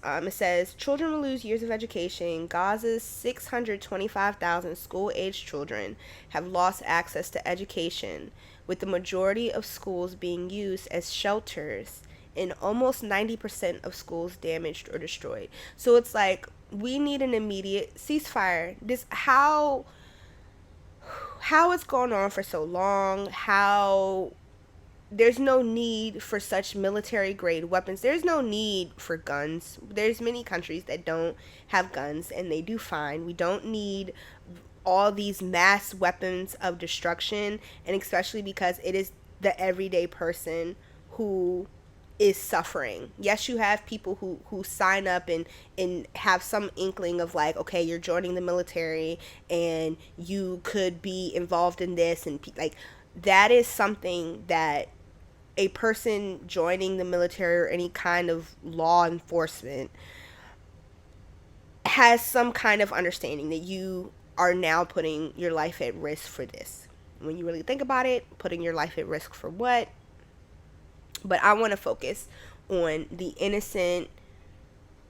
children will lose years of education. Gaza's 625,000 school-aged children have lost access to education, with the majority of schools being used as shelters and almost 90% of schools damaged or destroyed. So it's like, we need an immediate ceasefire. This how it's gone on for so long, how there's no need for such military grade weapons. There's no need for guns. There's many countries that don't have guns and they do fine. We don't need all these mass weapons of destruction, and especially because it is the everyday person who is suffering. Yes, you have people who sign up and have some inkling of like, okay, you're joining the military and you could be involved in this, and like that is something that a person joining the military or any kind of law enforcement has some kind of understanding that you are now putting your life at risk for this. When you really think about it, putting your life at risk for what? But I want to focus on the innocent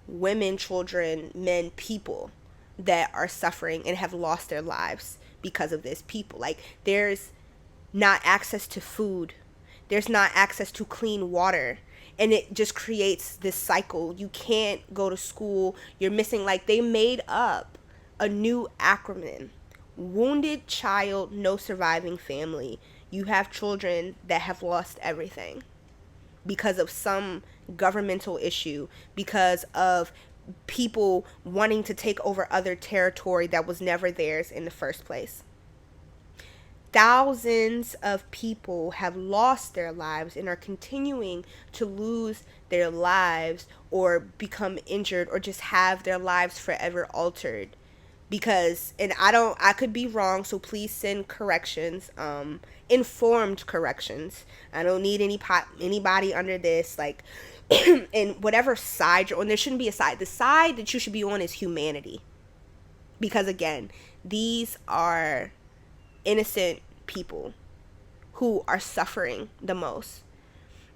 women, children, men, people that are suffering and have lost their lives because of this. People, like, there's not access to food. There's not access to clean water. And it just creates this cycle. You can't go to school. You're missing, like, they made up a new acronym. Wounded child, no surviving family. You have children that have lost everything because of some governmental issue, because of people wanting to take over other territory that was never theirs in the first place. Thousands of people have lost their lives and are continuing to lose their lives or become injured or just have their lives forever altered because, and I could be wrong, so please send corrections, informed corrections. I don't need anybody under this, like, and whatever side you're on. There shouldn't be a side. The side that you should be on is humanity, because again, these are innocent people who are suffering the most.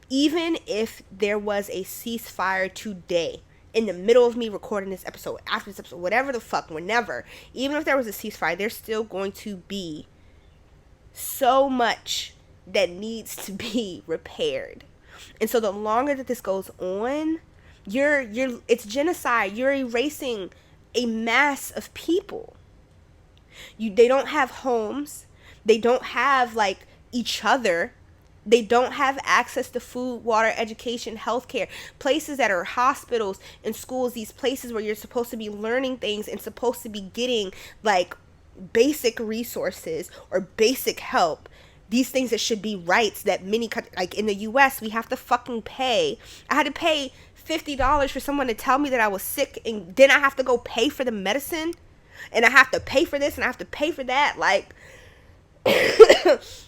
Even if there was a ceasefire today, in the middle of me recording this episode, after this episode, whatever the fuck, whenever, even if there was a ceasefire, there's still going to be so much that needs to be repaired. And so the longer that this goes on, it's genocide. You're erasing a mass of people. They don't have homes. They don't have, like, each other. They don't have access to food, water, education, healthcare. Places that are hospitals and schools, these places where you're supposed to be learning things and supposed to be getting, like, basic resources or basic help. These things that should be rights that many countries, like in the U.S., we have to fucking pay. I had to pay $50 for someone to tell me that I was sick, and then I have to go pay for the medicine, and I have to pay for this, and I have to pay for that. Like,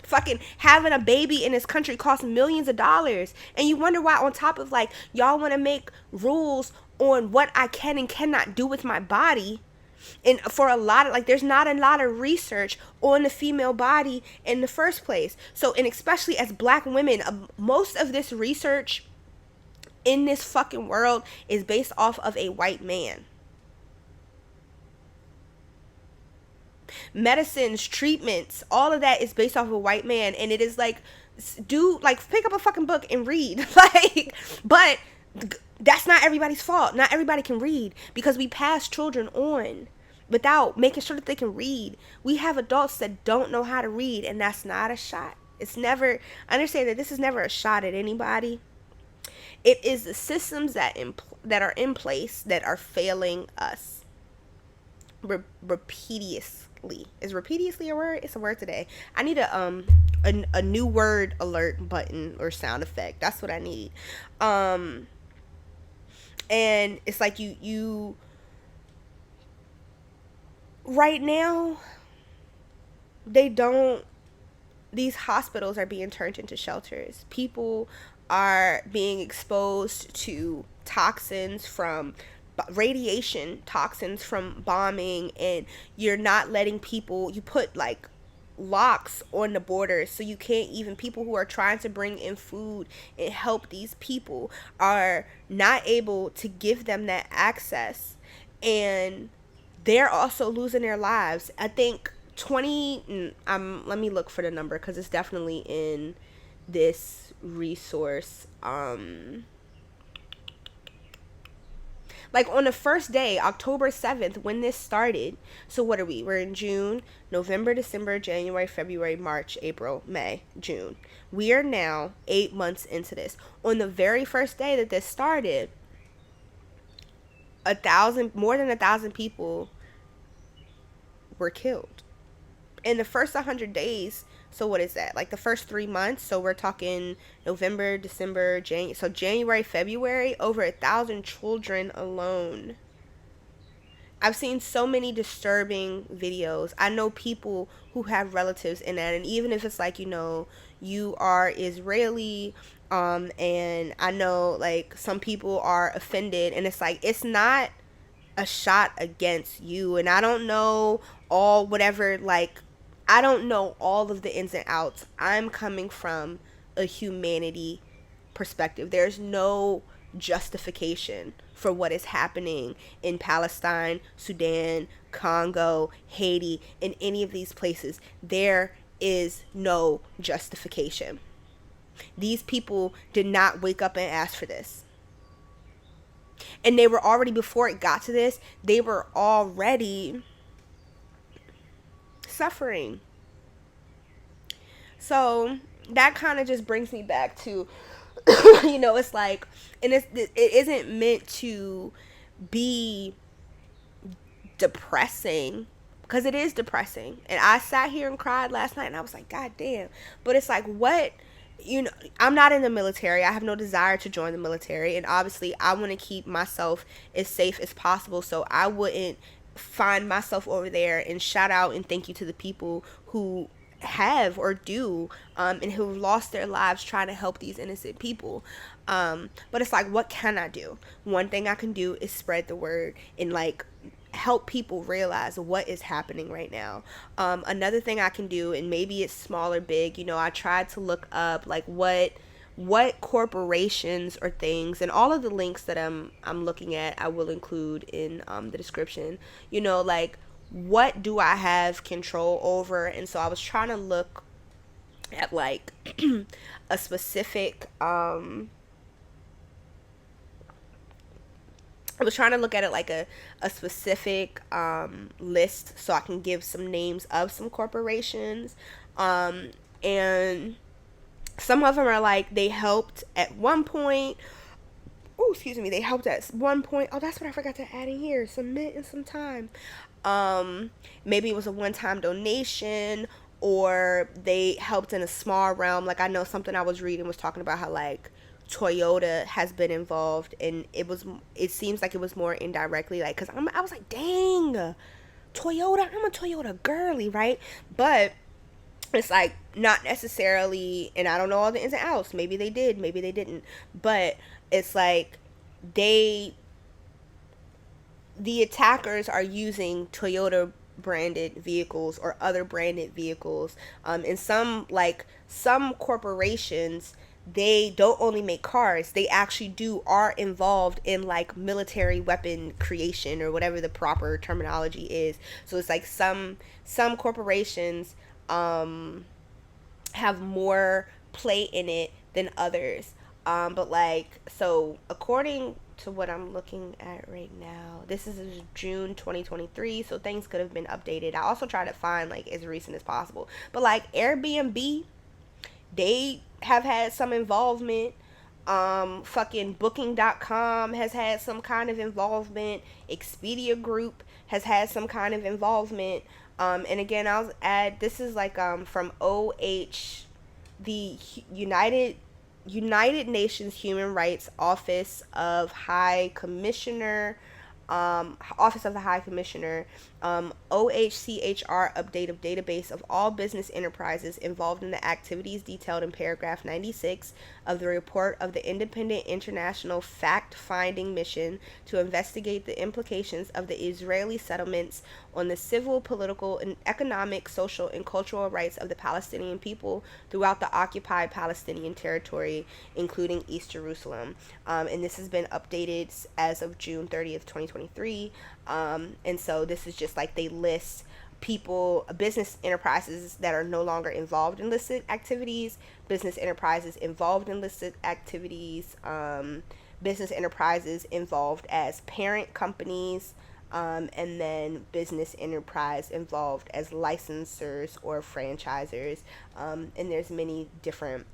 fucking having a baby in this country costs millions of dollars. And you wonder why, on top of, like, y'all want to make rules on what I can and cannot do with my body. And for a lot of, like, there's not a lot of research on the female body in the first place. So, and especially as black women, most of this research in this fucking world is based off of a white man. Medicines, treatments, all of that is based off of a white man. And it is like, pick up a fucking book and read. Like, but that's not everybody's fault. Not everybody can read, because we pass children on without making sure that they can read. We have adults that don't know how to read, and that's not a shot. It's never, understand that this is never a shot at anybody. It is the systems that are in place that are failing us. Repeatedly. Is repeatedly a word? It's a word today. I need a new word alert button or sound effect. That's what I need. And it's like you right now, these hospitals are being turned into shelters. People are being exposed to toxins from radiation, toxins from bombing, and you're not letting people, you put, like, locks on the borders, so you can't even, people who are trying to bring in food and help these people are not able to give them that access, and they're also losing their lives. I think let me look for the number, because it's definitely in this resource. Like, on the first day, October 7th, when this started, so what are we? We're in June, November, December, January, February, March, April, May, June. We are now 8 months into this. On the very first day that this started, more than 1,000 people were killed. In the first 100 days, so what is that? Like, the first 3 months, so we're talking November, December, January, February, over 1,000 children alone. I've seen so many disturbing videos. I know people who have relatives in that, and even if it's like, you are Israeli, and I know, like, some people are offended, and it's like, it's not a shot against you, and I don't know I don't know all of the ins and outs. I'm coming from a humanity perspective. There's no justification for what is happening in Palestine, Sudan, Congo, Haiti, in any of these places. There is no justification. These people did not wake up and ask for this. And they were already, before it got to this, they were already suffering. So that kind of just brings me back to, it's like, and it isn't meant to be depressing, because it is depressing. And I sat here and cried last night, and I was like, God damn. But it's like, what? I'm not in the military. I have no desire to join the military. And obviously, I want to keep myself as safe as possible. So I wouldn't find myself over there. And shout out and thank you to the people who have or do, and who lost their lives trying to help these innocent people. But it's like, what can I do? One thing I can do is spread the word and like help people realize what is happening right now. Another thing I can do, and maybe it's small or big, I tried to look up like what corporations or things, and all of the links that I'm looking at I will include in the description. Like, what do I have control over? And so I was trying to look at like a specific I was trying to look at it like a specific list, so I can give some names of some corporations. And some of them are like, they helped at one point. Oh, excuse me. They helped at one point. Oh, that's what I forgot to add in here. Submit in some time. Maybe it was a one-time donation, or they helped in a small realm. Like, I know something I was reading was talking about how like Toyota has been involved, and it seems like it was more indirectly, like, because I was like, dang, Toyota, I'm a Toyota girly, right? But it's like, not necessarily, and I don't know all the ins and outs. Maybe they did, maybe they didn't, but it's like the attackers are using Toyota branded vehicles or other branded vehicles. And some corporations, they don't only make cars, they actually are involved in like military weapon creation, or whatever the proper terminology is. So it's like some corporations have more play in it than others. But like, so according to what I'm looking at right now, this is June 2023, so things could have been updated. I also try to find like as recent as possible. But like Airbnb, they have had some involvement. Fucking booking.com has had some kind of involvement. Expedia Group has had some kind of involvement. And again, I'll add, this is like from OH, the United Nations Human Rights Office of High Commissioner, Office of the High Commissioner, OHCHR update of database of all business enterprises involved in the activities detailed in paragraph 96 of the report of the Independent International Fact-Finding Mission to investigate the implications of the Israeli settlements on the civil, political, and economic, social, and cultural rights of the Palestinian people throughout the occupied Palestinian territory, including East Jerusalem. And this has been updated as of June 30th, 2023. And so this is just like, they list people, business enterprises that are no longer involved in illicit activities, business enterprises involved in illicit activities, business enterprises involved as parent companies, and then business enterprise involved as licensors or franchisors. And there's many different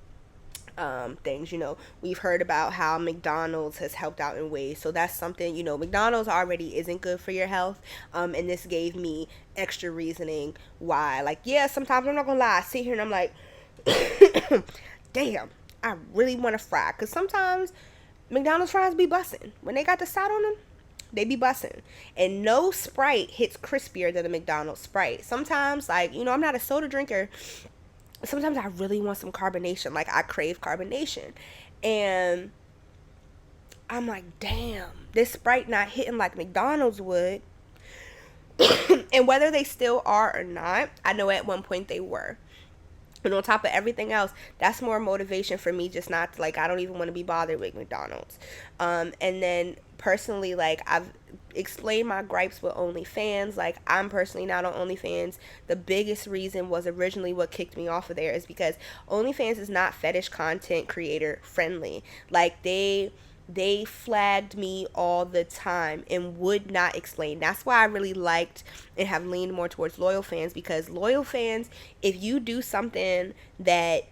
things. We've heard about how McDonald's has helped out in ways, so that's something. McDonald's already isn't good for your health, and this gave me extra reasoning why. Like, yeah, sometimes, I'm not gonna lie, I sit here and I'm like, damn, I really want to fry, because sometimes McDonald's fries be bussin'. When they got the salt on them, they be bussin'. And no Sprite hits crispier than a McDonald's Sprite. Sometimes, like, I'm not a soda drinker. Sometimes I really want some carbonation. Like, I crave carbonation. And I'm like, damn, this Sprite not hitting like McDonald's would. And whether they still are or not, I know at one point they were. And on top of everything else, that's more motivation for me just not to, like, I don't even want to be bothered with McDonald's. And then personally, like, explain my gripes with OnlyFans. Like, I'm personally not on OnlyFans. The biggest reason was originally what kicked me off of there is because OnlyFans is not fetish content creator friendly. Like, they flagged me all the time and would not explain. That's why I really liked and have leaned more towards loyal fans, because loyal fans, if you do something that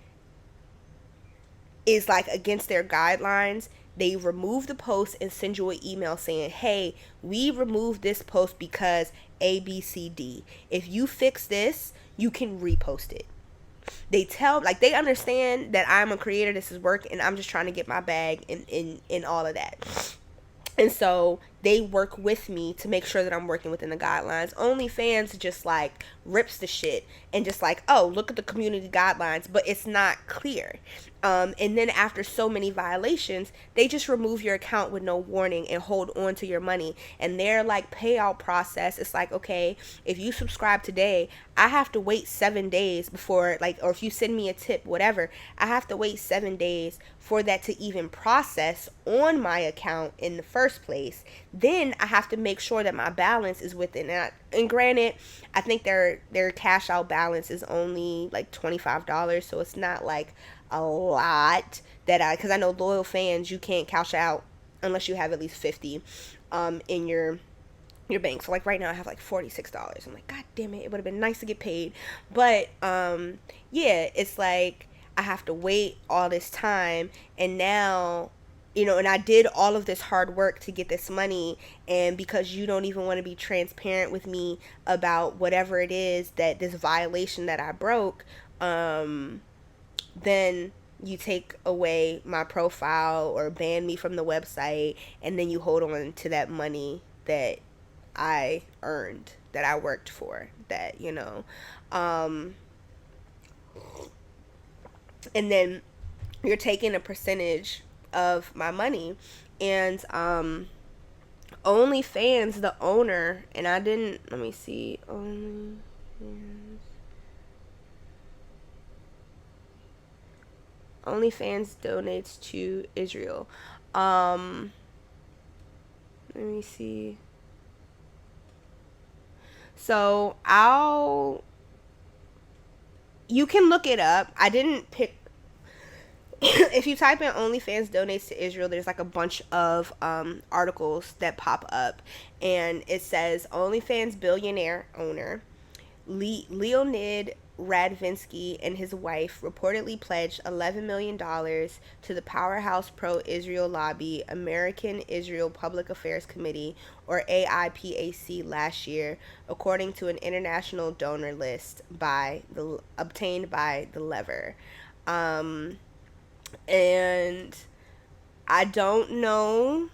is like against their guidelines, they remove the post and send you an email saying, hey, we removed this post because ABCD. If you fix this, you can repost it. They tell, like, they understand that I'm a creator, this is work, and I'm just trying to get my bag in all of that. And so they work with me to make sure that I'm working within the guidelines. OnlyFans just like rips the shit and just like, oh, look at the community guidelines, but it's not clear. And then after so many violations, they just remove your account with no warning and hold on to your money. And their like payout process, it's like, okay, if you subscribe today, I have to wait 7 days before, like, or if you send me a tip, whatever, I have to wait 7 days for that to even process on my account in the first place. Then I have to make sure that my balance is within that. And granted, I think their cash out balance is only like $25, so it's not like a lot because I know loyal fans, you can't cash out unless you have at least 50 in your bank. So like right now I have like $46. I'm like, god damn it, it would have been nice to get paid. But yeah, it's like I have to wait all this time, and now, you know, and I did all of this hard work to get this money, and because you don't even want to be transparent with me about whatever it is, that this violation that I broke, then you take away my profile or ban me from the website, and then you hold on to that money that I earned, that I worked for, that, you know, and then you're taking a percentage of my money. And OnlyFans, the owner, and I didn't, let me see, OnlyFans donates to Israel. Let me see. So you can look it up. I didn't pick. If you type in OnlyFans donates to Israel, there's like a bunch of articles that pop up, and it says OnlyFans billionaire owner Leonid Radvinsky and his wife reportedly pledged $11 million to the powerhouse pro-Israel lobby American Israel Public Affairs Committee, or AIPAC, last year, according to an international donor list obtained by the Lever. And I don't know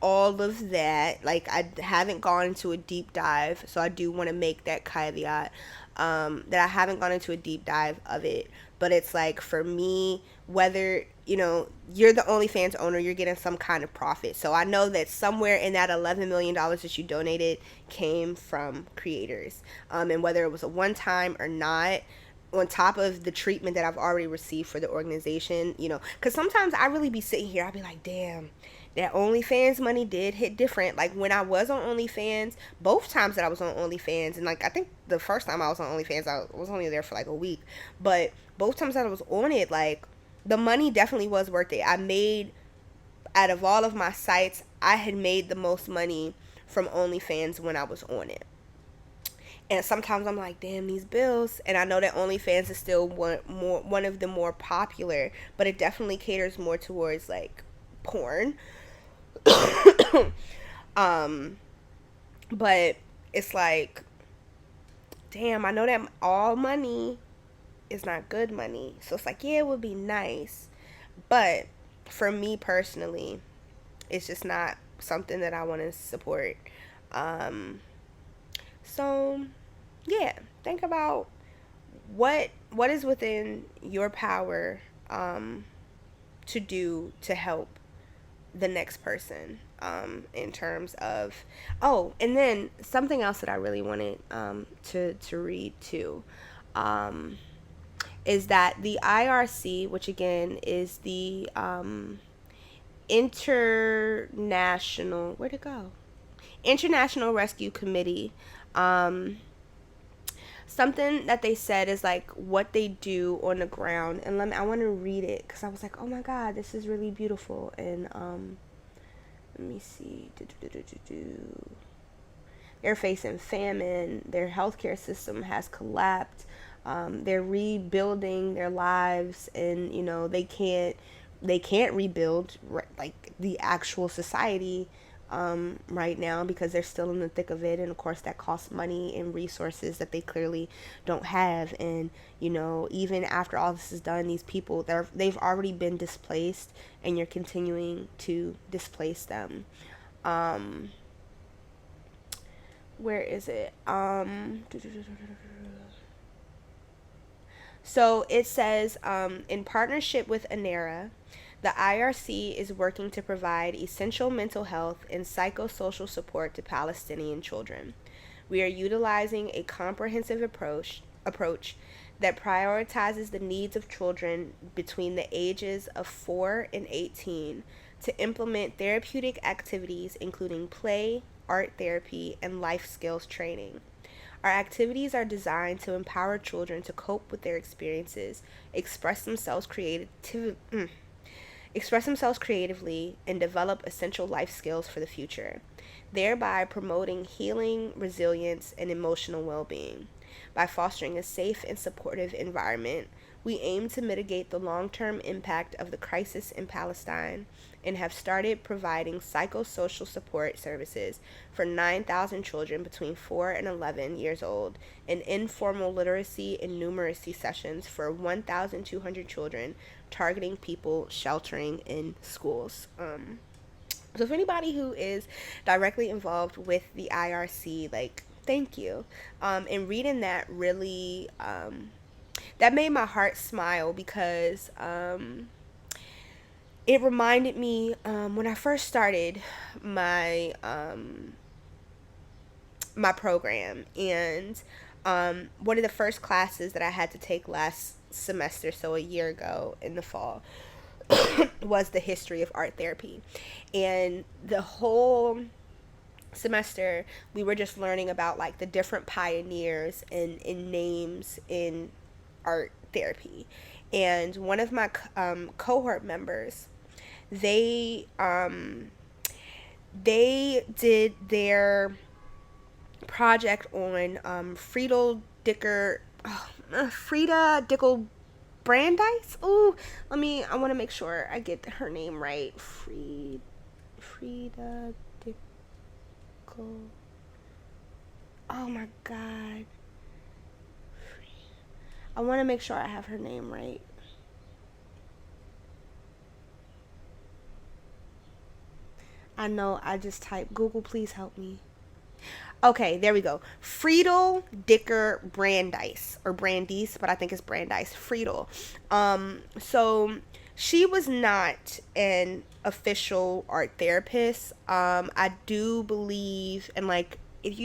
all of that. Like, I haven't gone into a deep dive, so I do want to make that caveat, that I haven't gone into a deep dive of it. But it's like, for me, whether, you know, you're the OnlyFans owner, you're getting some kind of profit. So I know that somewhere in that $11 million that you donated came from creators. And whether it was a one-time or not, on top of the treatment that I've already received for the organization, you know, because sometimes I really be sitting here, I'll be like, damn, that OnlyFans money did hit different. Like, when I was on OnlyFans, both times that I was on OnlyFans, and like, I think the first time I was on OnlyFans, I was only there for like a week, but both times that I was on it, like, the money definitely was worth it. I made, out of all of my sites, I had made the most money from OnlyFans when I was on it. And sometimes I'm like, damn, these bills. And I know that OnlyFans is still one of the more popular, but it definitely caters more towards like porn. But it's like, damn, I know that all money is not good money. So it's like, yeah, it would be nice, but for me personally, it's just not something that I want to support. So yeah, think about what is within your power to do to help the next person, in terms of, oh, and then something else that I really wanted to read too, is that the IRC, which again is the international, where'd it go? International Rescue Committee. Something that they said is like what they do on the ground, and I want to read it because I was like, oh my god, this is really beautiful. And let me see. They're facing famine. Their healthcare system has collapsed. They're rebuilding their lives, and they can't rebuild like the actual society right now because they're still in the thick of it, and of course that costs money and resources that they clearly don't have. And even after all this is done, these people they've already been displaced, and you're continuing to displace them. Where is it? So it says, in partnership with ANERA, the IRC is working to provide essential mental health and psychosocial support to Palestinian children. We are utilizing a comprehensive approach that prioritizes the needs of children between the ages of 4 and 18 to implement therapeutic activities including play, art therapy, and life skills training. Our activities are designed to empower children to cope with their experiences, express themselves creatively, and develop essential life skills for the future, thereby promoting healing, resilience, and emotional well-being. By fostering a safe and supportive environment, we aim to mitigate the long-term impact of the crisis in Palestine and have started providing psychosocial support services for 9,000 children between 4 and 11 years old, and informal literacy and numeracy sessions for 1,200 children, targeting people sheltering in schools. So if anybody who is directly involved with the IRC, like, thank you. And reading that really, that made my heart smile because it reminded me when I first started my my program, and one of the first classes that I had to take last semester, so a year ago in the fall, was the history of art therapy. And the whole semester we were just learning about like the different pioneers and names in art therapy. And one of my cohort members, they did their project on Frida Dickel Brandeis. Ooh, I want to make sure I get her name right. Frida Dickel. Oh my god. I want to make sure I have her name right. I know I just typed Google, please help me. Okay, there we go. Friedel Dicker Brandeis, or Brandeis, but I think it's Brandeis. Friedel. So she was not an official art therapist. I do believe, and like, if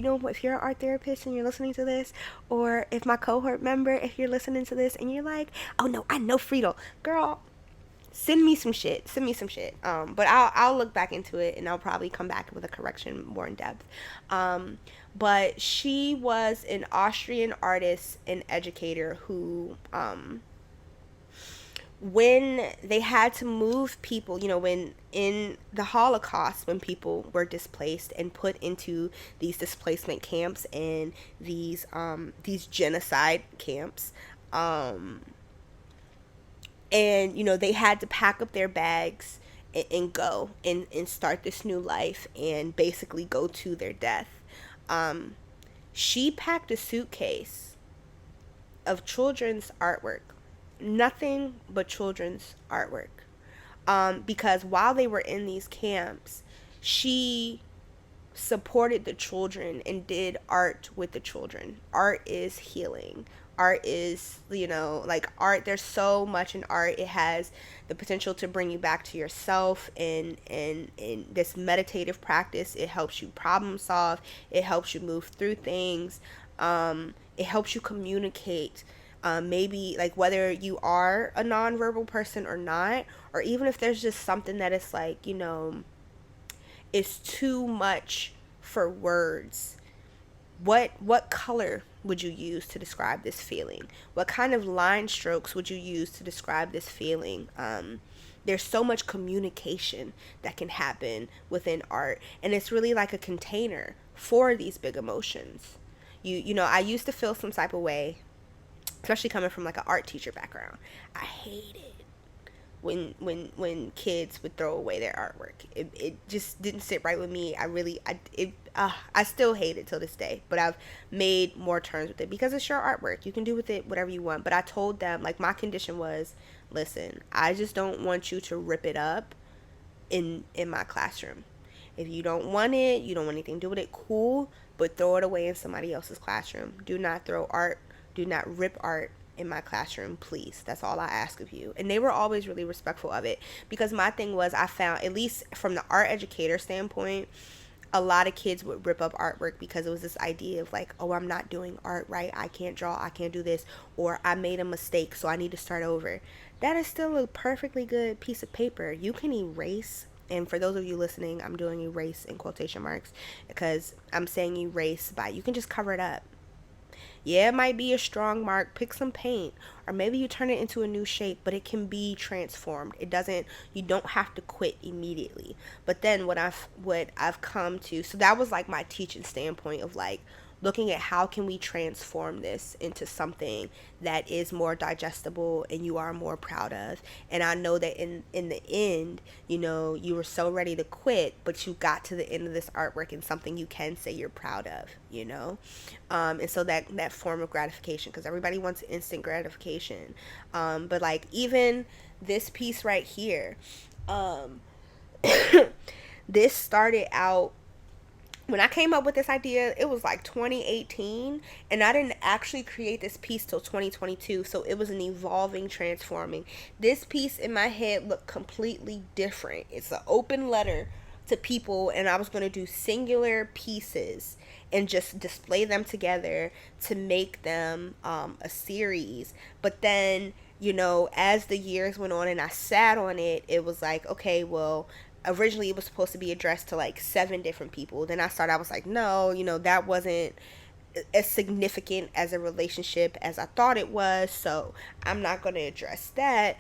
you're an art therapist and you're listening to this, or if my cohort member, if you're listening to this and you're like, oh no, I know Friedel, girl, send me some shit. But I'll look back into it, and I'll probably come back with a correction more in depth. But she was an Austrian artist and educator who, when they had to move people, when in the Holocaust, when people were displaced and put into these displacement camps and these genocide camps, and they had to pack up their bags and go and start this new life and basically go to their death. She packed a suitcase of children's artwork, nothing but children's artwork, because while they were in these camps, she supported the children and did art with the children. Art is healing. Art is, like, art, there's so much in art. It has the potential to bring you back to yourself, and in this meditative practice, it helps you problem solve, it helps you move through things, it helps you communicate, maybe like whether you are a nonverbal person or not, or even if there's just something that is like, it's too much for words, what color would you use to describe this feeling? What kind of line strokes would you use to describe this feeling? There's so much communication that can happen within art, and it's really like a container for these big emotions. I used to feel some type of way, especially coming from like an art teacher background. I hated when kids would throw away their artwork. It just didn't sit right with me. I still hate it till this day, but I've made more terms with it because it's your artwork. You can do with it whatever you want. But I told them, like, my condition was, listen, I just don't want you to rip it up in my classroom. If you don't want it, you don't want anything to do with it, cool, but throw it away in somebody else's classroom. Do not throw art, do not rip art in my classroom, please. That's all I ask of you. And they were always really respectful of it, because my thing was, I found, at least from the art educator standpoint, a lot of kids would rip up artwork because it was this idea of like, oh, I'm not doing art right, I can't draw, I can't do this, or I made a mistake, so I need to start over. That is still a perfectly good piece of paper. You can erase. And for those of you listening, I'm doing erase in quotation marks because I'm saying erase by, you can just cover it up. Yeah, it might be a strong mark. Pick some paint, or maybe you turn it into a new shape, but it can be transformed. You don't have to quit immediately. But then what I've come to, so that was like my teaching standpoint of like looking at how can we transform this into something that is more digestible and you are more proud of. And I know that in the end, you were so ready to quit, but you got to the end of this artwork and something you can say you're proud of, and so that form of gratification, because everybody wants instant gratification, but like even this piece right here, this started out, when I came up with this idea, it was like 2018, and I didn't actually create this piece till 2022, so it was an evolving, transforming. This piece in my head looked completely different. It's an open letter to people, and I was going to do singular pieces and just display them together to make them a series. But then, as the years went on and I sat on it, it was like, okay, well, originally it was supposed to be addressed to like 7 different people. Then I was like, no, that wasn't as significant as a relationship as I thought it was, so I'm not going to address that.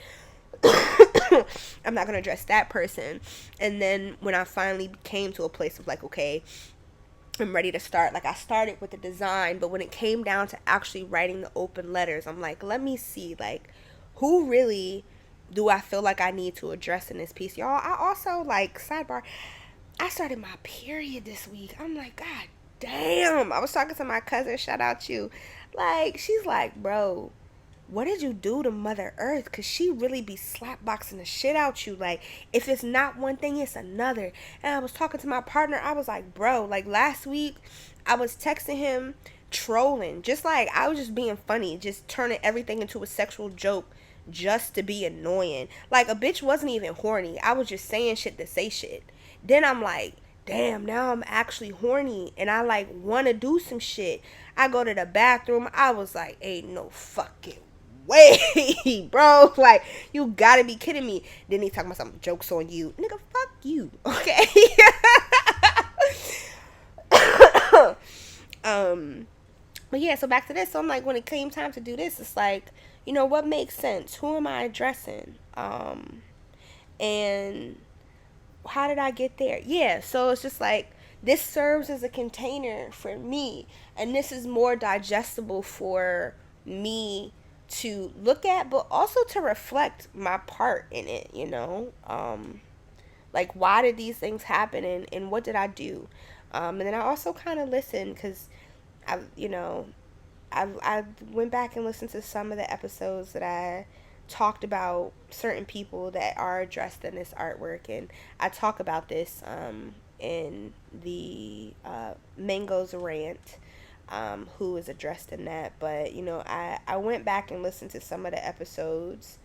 I'm not going to address that person. And then when I finally came to a place of like, okay, I'm ready to start, like I started with the design, but when it came down to actually writing the open letters, I'm like, let me see, like, who really do I feel like I need to address in this piece? Y'all, I also, like, sidebar, I started my period this week. I'm like, God damn. I was talking to my cousin, shout out you. Like, she's like, bro, what did you do to Mother Earth? Because she really be slapboxing the shit out you. Like, if it's not one thing, it's another. And I was talking to my partner. I was like, bro, like last week, I was texting him, trolling. Just like, I was just being funny. Just turning everything into a sexual joke just to be annoying. Like, a bitch wasn't even horny. I was just saying shit to say shit. Then I'm like, damn, now I'm actually horny and I like want to do some shit. I go to the bathroom. I was like, ain't no fucking way, bro. Like, you gotta be kidding me. Then he talking about some jokes on you. Nigga, fuck you. Okay. But yeah, so back to this. So I'm like, when it came time to do this, it's like, what makes sense? Who am I addressing? And how did I get there? Yeah, so it's just like, this serves as a container for me, and this is more digestible for me to look at, but also to reflect my part in it, like, why did these things happen, and what did I do? And then I also kind of listened, because I went back and listened to some of the episodes that I talked about certain people that are addressed in this artwork, and I talk about this in the Mango's rant, who is addressed in that. But I went back and listened to some of the episodes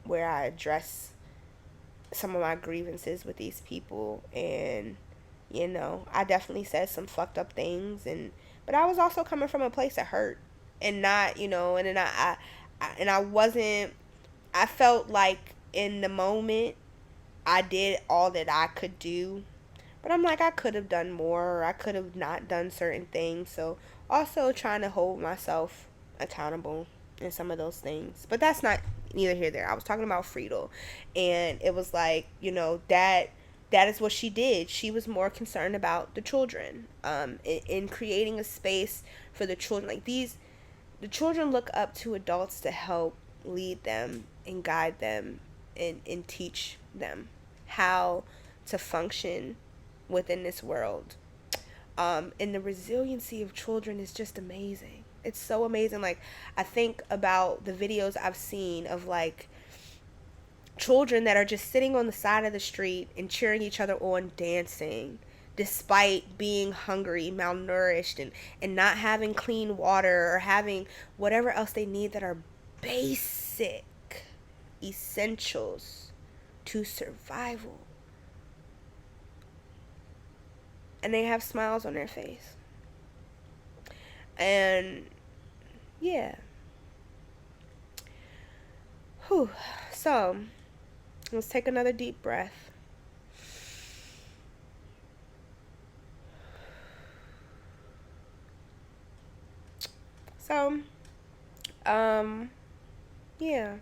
where I address some of my grievances with these people, and I definitely said some fucked up things, but I was also coming from a place of hurt, and not, and then I felt like in the moment I did all that I could do, But I'm like, I could have done more, or I could have not done certain things. So also trying to hold myself accountable in some of those things. But that's not neither here nor there. I was talking about Friedel, and it was like, that is what she did. She was more concerned about the children, in creating a space for the children. Like the children look up to adults to help lead them and guide them, and teach them how to function within this world. And the resiliency of children is just amazing. It's so amazing. Like, I think about the videos I've seen of like children that are just sitting on the side of the street and cheering each other on, dancing, despite being hungry, malnourished, and not having clean water or having whatever else they need that are basic essentials to survival. And they have smiles on their face. And yeah. Whew. So, let's take another deep breath. So, yeah.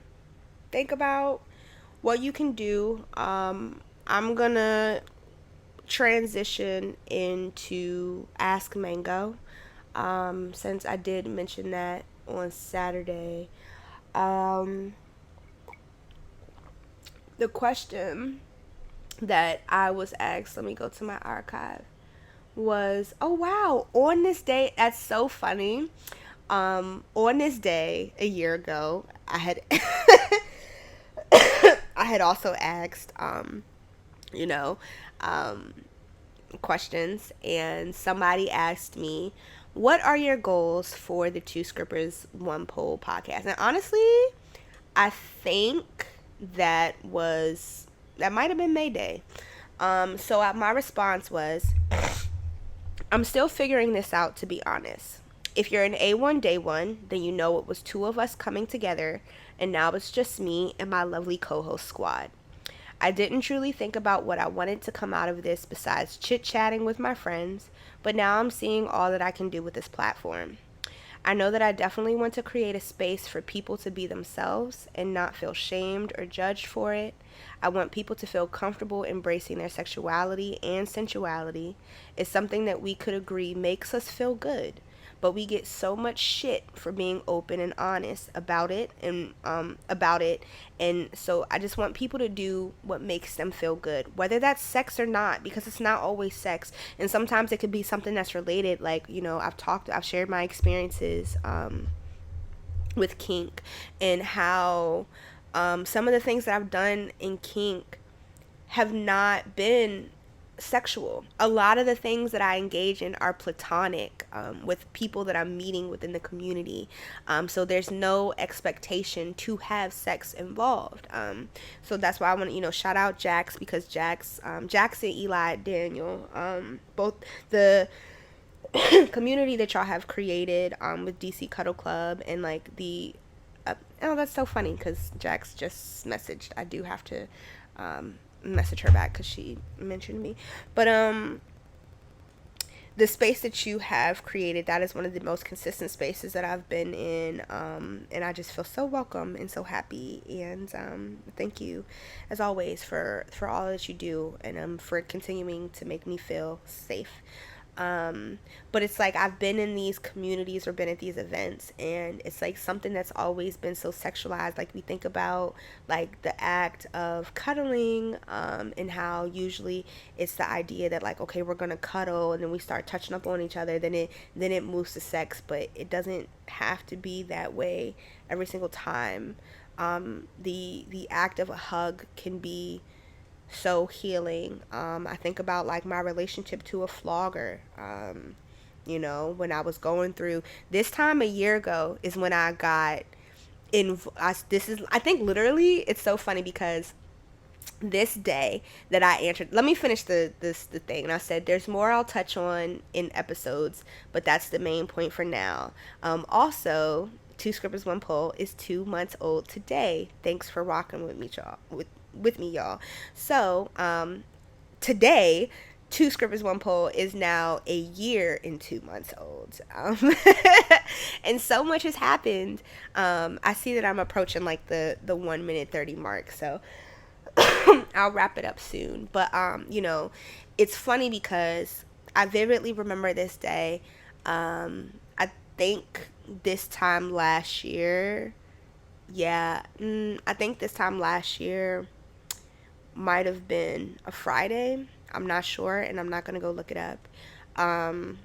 Think about what you can do. I'm gonna transition into Ask Mango, since I did mention that on Saturday. The question that I was asked, let me go to my archive, was, oh wow, on this day, that's so funny. On this day a year ago, I had I had also asked, you know, um, questions, and somebody asked me, what are your goals for the Two Scrippers One Pole podcast? And honestly, I think that might have been May Day. So my response was, I'm still figuring this out, to be honest. If you're an A1 day one, then you know it was two of us coming together, and now it's just me and my lovely co-host squad. I didn't truly think about what I wanted to come out of this besides chit-chatting with my friends, but now I'm seeing all that I can do with this platform. I know that I definitely want to create a space for people to be themselves and not feel shamed or judged for it. I want people to feel comfortable embracing their sexuality and sensuality. It's something that we could agree makes us feel good. But we get so much shit for being open and honest about it, and so I just want people to do what makes them feel good, whether that's sex or not, because it's not always sex, and sometimes it could be something that's related. Like, I've shared my experiences with kink, and how some of the things that I've done in kink have not been sexual. A lot of the things that I engage in are platonic, with people that I'm meeting within the community. So there's no expectation to have sex involved. So that's why I want to, shout out Jax, because Jax and Eli Daniel, both the community that y'all have created with DC Cuddle Club, and like oh, that's so funny because Jax just messaged. I do have to message her back because she mentioned me. But the space that you have created, that is one of the most consistent spaces that I've been in, and I just feel so welcome and so happy, and thank you as always for all that you do, and for continuing to make me feel safe. But it's like I've been in these communities or been at these events, and it's like something that's always been so sexualized. Like, we think about like the act of cuddling, and how usually it's the idea that like, okay, we're gonna cuddle, and then we start touching up on each other, then it moves to sex. But it doesn't have to be that way every single time. The act of a hug can be so healing. I think about like my relationship to a flogger. When I was going through this time a year ago is when I got I think literally, it's so funny because this day that I answered, let me finish the thing. And I said, there's more I'll touch on in episodes, but that's the main point for now. Also, Two Scrippers One Pole is 2 months old today. Thanks for rocking with me, y'all. With me, y'all. So, today, Two Scrippers One Pole is now a year and 2 months old. And so much has happened. I see that I'm approaching like the 1 minute 30 mark, so I'll wrap it up soon. But it's funny because I vividly remember this day. I think this time last year, yeah, I think this time last year might have been a Friday. I'm not sure, and I'm not gonna go look it up. Um,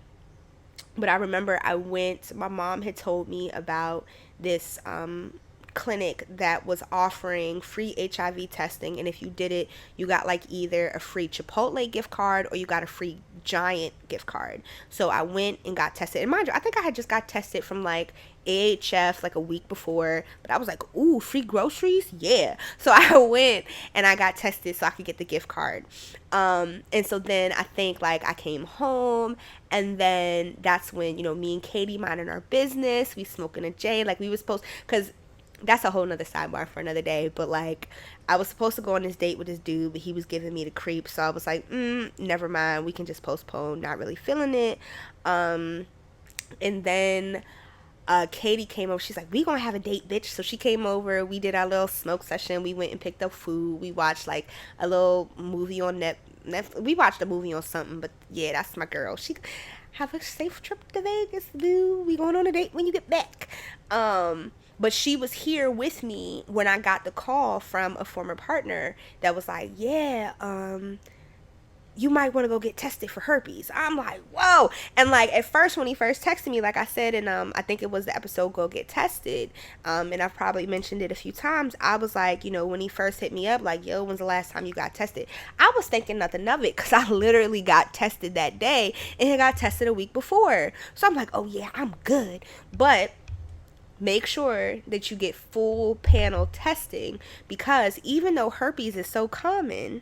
but I remember my mom had told me about this clinic that was offering free HIV testing, and if you did it, you got like either a free Chipotle gift card or you got a free Giant gift card. So I went and got tested, and mind you, I think I had just got tested from like AHF like a week before, but I was like, ooh, free groceries, yeah. So I went and I got tested so I could get the gift card. And so then I think like I came home, and then that's when me and Katie minding our business, we smoking a J like we was supposed, because that's a whole nother sidebar for another day. But like, I was supposed to go on this date with this dude, but he was giving me the creep, so I was like, never mind, we can just postpone, not really feeling it. And then Katie came over. She's like, we gonna have a date, bitch. So she came over, we did our little smoke session, we went and picked up food, we watched like a little movie on Netflix. We watched a movie on something, but yeah, that's my girl. She have a safe trip to Vegas, boo. We going on a date when you get back. But she was here with me when I got the call from a former partner that was like, yeah, you might want to go get tested for herpes. I'm like, whoa. And like, at first, when he first texted me, like I said, and I think it was the episode Go Get Tested, and I've probably mentioned it a few times, I was like, when he first hit me up, like, yo, when's the last time you got tested? I was thinking nothing of it, because I literally got tested that day, and he got tested a week before. So I'm like, oh yeah, I'm good. But make sure that you get full panel testing, because even though herpes is so common,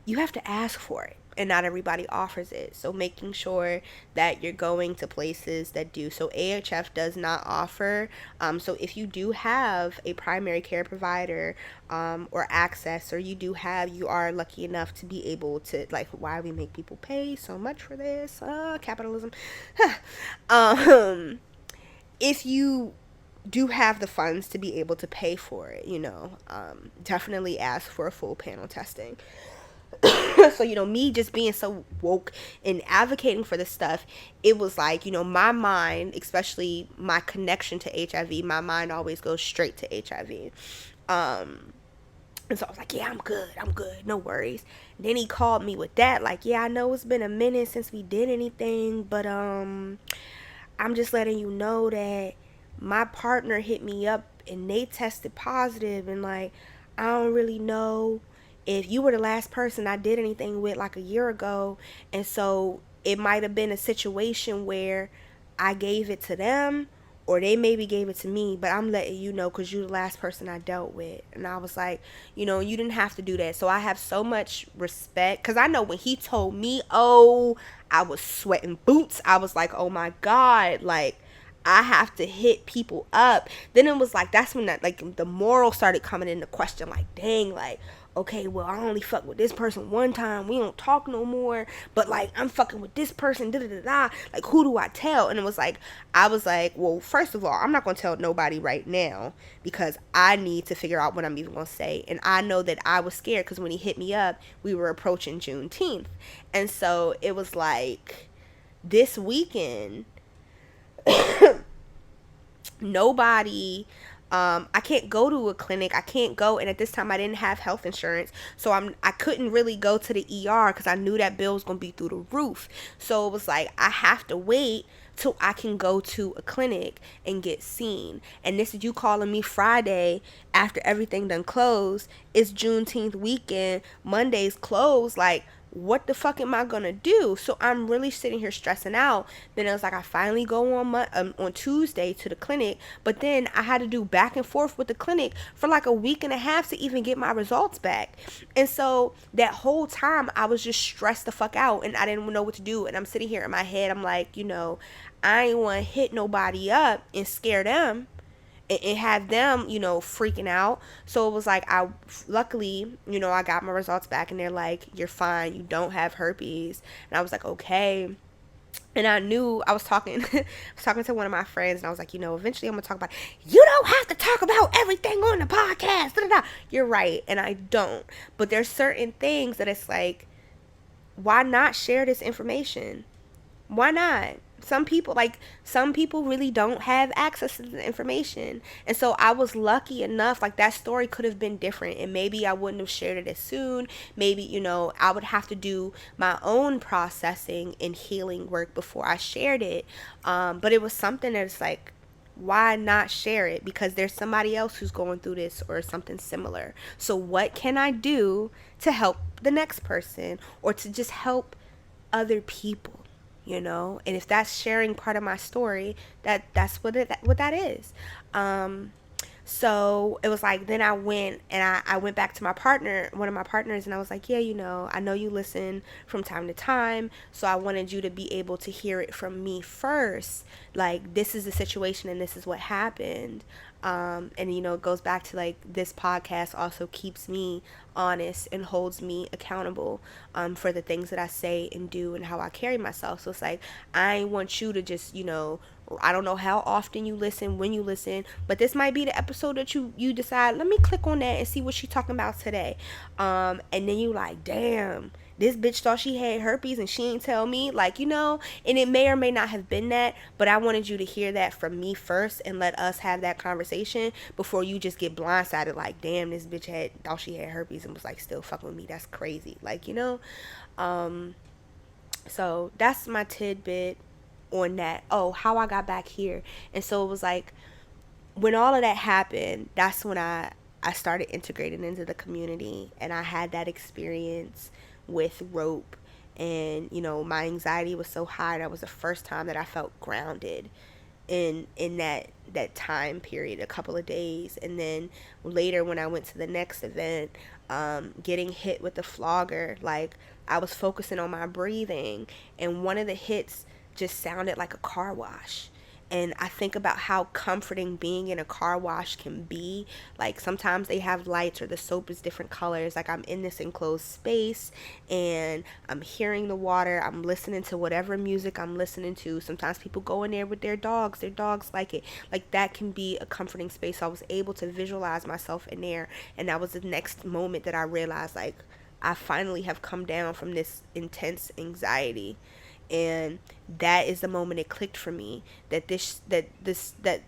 you have to ask for it, and not everybody offers it. So making sure that you're going to places that do. So AHF does not offer. So if you do have a primary care provider or access, or you are lucky enough to be able to, like, why we make people pay so much for this, capitalism. If you do have the funds to be able to pay for it, definitely ask for a full panel testing. So, me just being so woke and advocating for this stuff, it was like, my mind, especially my connection to HIV, my mind always goes straight to HIV. And so I was like, yeah, I'm good, no worries. And then he called me with that, like, yeah, I know it's been a minute since we did anything, but I'm just letting you know that my partner hit me up and they tested positive, and like, I don't really know if you were the last person I did anything with like a year ago, and so it might have been a situation where I gave it to them, or they maybe gave it to me, but I'm letting you know because you're the last person I dealt with. And I was like, you didn't have to do that. So I have so much respect, because I know when he told me, oh, I was sweating boots. I was like, oh my God, like, I have to hit people up. Then it was like, that's when the moral started coming into question, like, dang, like, okay, well, I only fuck with this person one time, we don't talk no more, but like, I'm fucking with this person, da da da da, like, who do I tell? And it was like, I was like, well, first of all, I'm not gonna tell nobody right now, because I need to figure out what I'm even gonna say. And I know that I was scared, because when he hit me up, we were approaching Juneteenth, and so it was like, this weekend, nobody, I can't go to a clinic. I can't go, and at this time I didn't have health insurance, so I couldn't really go to the ER, because I knew that bill was gonna be through the roof. So it was like, I have to wait till I can go to a clinic and get seen. And this is you calling me Friday after everything done closed. It's Juneteenth weekend, Monday's closed, like, what the fuck am I gonna do? So I'm really sitting here stressing out. Then it was like, I finally go on Tuesday to the clinic, but then I had to do back and forth with the clinic for like a week and a half to even get my results back. And so that whole time I was just stressed the fuck out, and I didn't know what to do. And I'm sitting here in my head, I'm like, I ain't want to hit nobody up and scare them. it had them, freaking out. So it was like, luckily, I got my results back and they're like, you're fine, you don't have herpes. And I was like, okay. And I knew I was talking I was talking to one of my friends and I was like, eventually I'm gonna talk about it. You don't have to talk about everything on the podcast. Da, da, da. You're right, and I don't. But there's certain things that it's like, why not share this information? Why not? Some people really don't have access to the information. And so I was lucky enough, like that story could have been different and maybe I wouldn't have shared it as soon. Maybe, I would have to do my own processing and healing work before I shared it. But it was something that's like, why not share it? Because there's somebody else who's going through this or something similar. So what can I do to help the next person or to just help other people? And if that's sharing part of my story, that's what that is. So it was like, then I went and I went back to my partner, one of my partners, and I was like, yeah, I know you listen from time to time, so I wanted you to be able to hear it from me first. Like, this is the situation and this is what happened. And it goes back to like, this podcast also keeps me honest and holds me accountable for the things that I say and do and how I carry myself. So it's like, I want you to just, I don't know how often you listen, when you listen, but this might be the episode that you decide, let me click on that and see what she's talking about today. And then you like, damn, this bitch thought she had herpes and she ain't tell me, like, and it may or may not have been that, but I wanted you to hear that from me first and let us have that conversation before you just get blindsided, like, damn, this bitch thought she had herpes and was like still fucking with me. That's crazy. Like, so that's my tidbit on that. Oh, how I got back here. And so it was like, when all of that happened, that's when I started integrating into the community, and I had that experience with rope. And my anxiety was so high. That was the first time that I felt grounded in that time period, a couple of days. And then later when I went to the next event, getting hit with the flogger, like, I was focusing on my breathing, and one of the hits just sounded like a car wash. And I think about how comforting being in a car wash can be. Like, sometimes they have lights or the soap is different colors. Like, I'm in this enclosed space and I'm hearing the water. I'm listening to whatever music I'm listening to. Sometimes people go in there with their dogs. Their dogs like it. Like, that can be a comforting space. So I was able to visualize myself in there. And that was the next moment that I realized, like, I finally have come down from this intense anxiety. And that is the moment it clicked for me that that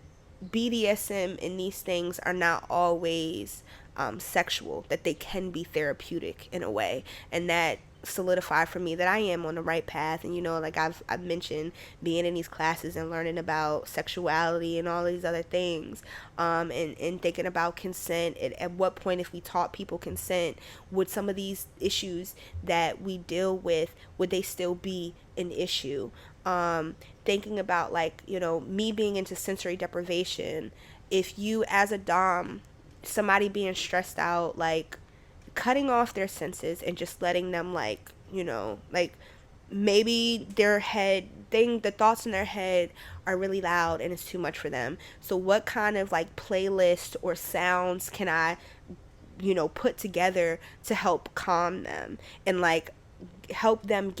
BDSM and these things are not always sexual, that they can be therapeutic in a way. And that solidified for me that I am on the right path. And like I've mentioned, being in these classes and learning about sexuality and all these other things, and thinking about consent. At what point, if we taught people consent, would some of these issues that we deal with, would they still be an issue? Thinking about, like, me being into sensory deprivation, if you as a dom, somebody being stressed out, like, cutting off their senses and just letting them, like, like, maybe the thoughts in their head are really loud and it's too much for them. So what kind of, like, playlist or sounds can I put together to help calm them and, like, help them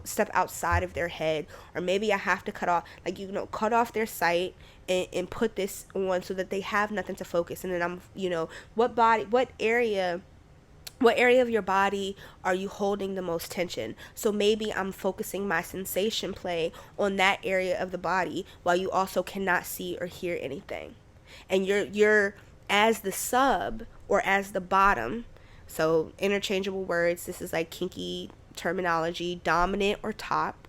step outside of their head? Or maybe I have to cut off their sight and put this on so that they have nothing to focus. And then I'm, what area of your body are you holding the most tension? So maybe I'm focusing my sensation play on that area of the body while you also cannot see or hear anything. And you're as the sub or as the bottom. So interchangeable words. This is like kinky terminology. Dominant or top,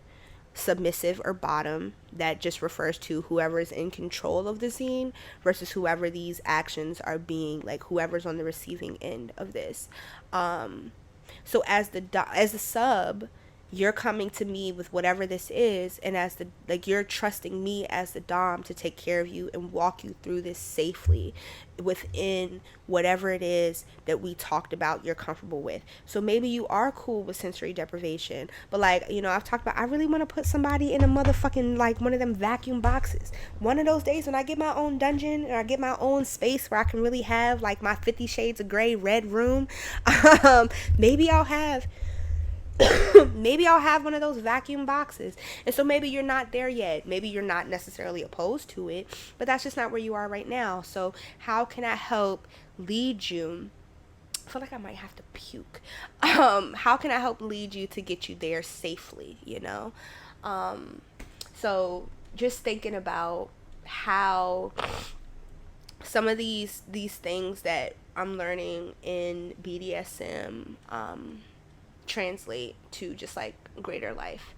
submissive or bottom. That just refers to whoever is in control of the scene versus whoever these actions are being, like, whoever's on the receiving end of this. So as the sub, you're coming to me with whatever this is, and as the like you're trusting me as the dom to take care of you and walk you through this safely within whatever it is that we talked about you're comfortable with. So maybe you are cool with sensory deprivation, but like, I've talked about, I really want to put somebody in a motherfucking, like, one of them vacuum boxes. One of those days when I get my own dungeon and I get my own space where I can really have like my 50 shades of gray red room, maybe I'll have maybe I'll have one of those vacuum boxes. And so maybe you're not there yet. Maybe you're not necessarily opposed to it, but that's just not where you are right now. So how can I help lead you? I feel like I might have to puke. How can I help lead you to get you there safely, So just thinking about how some of these things that I'm learning in BDSM translate to just like greater life.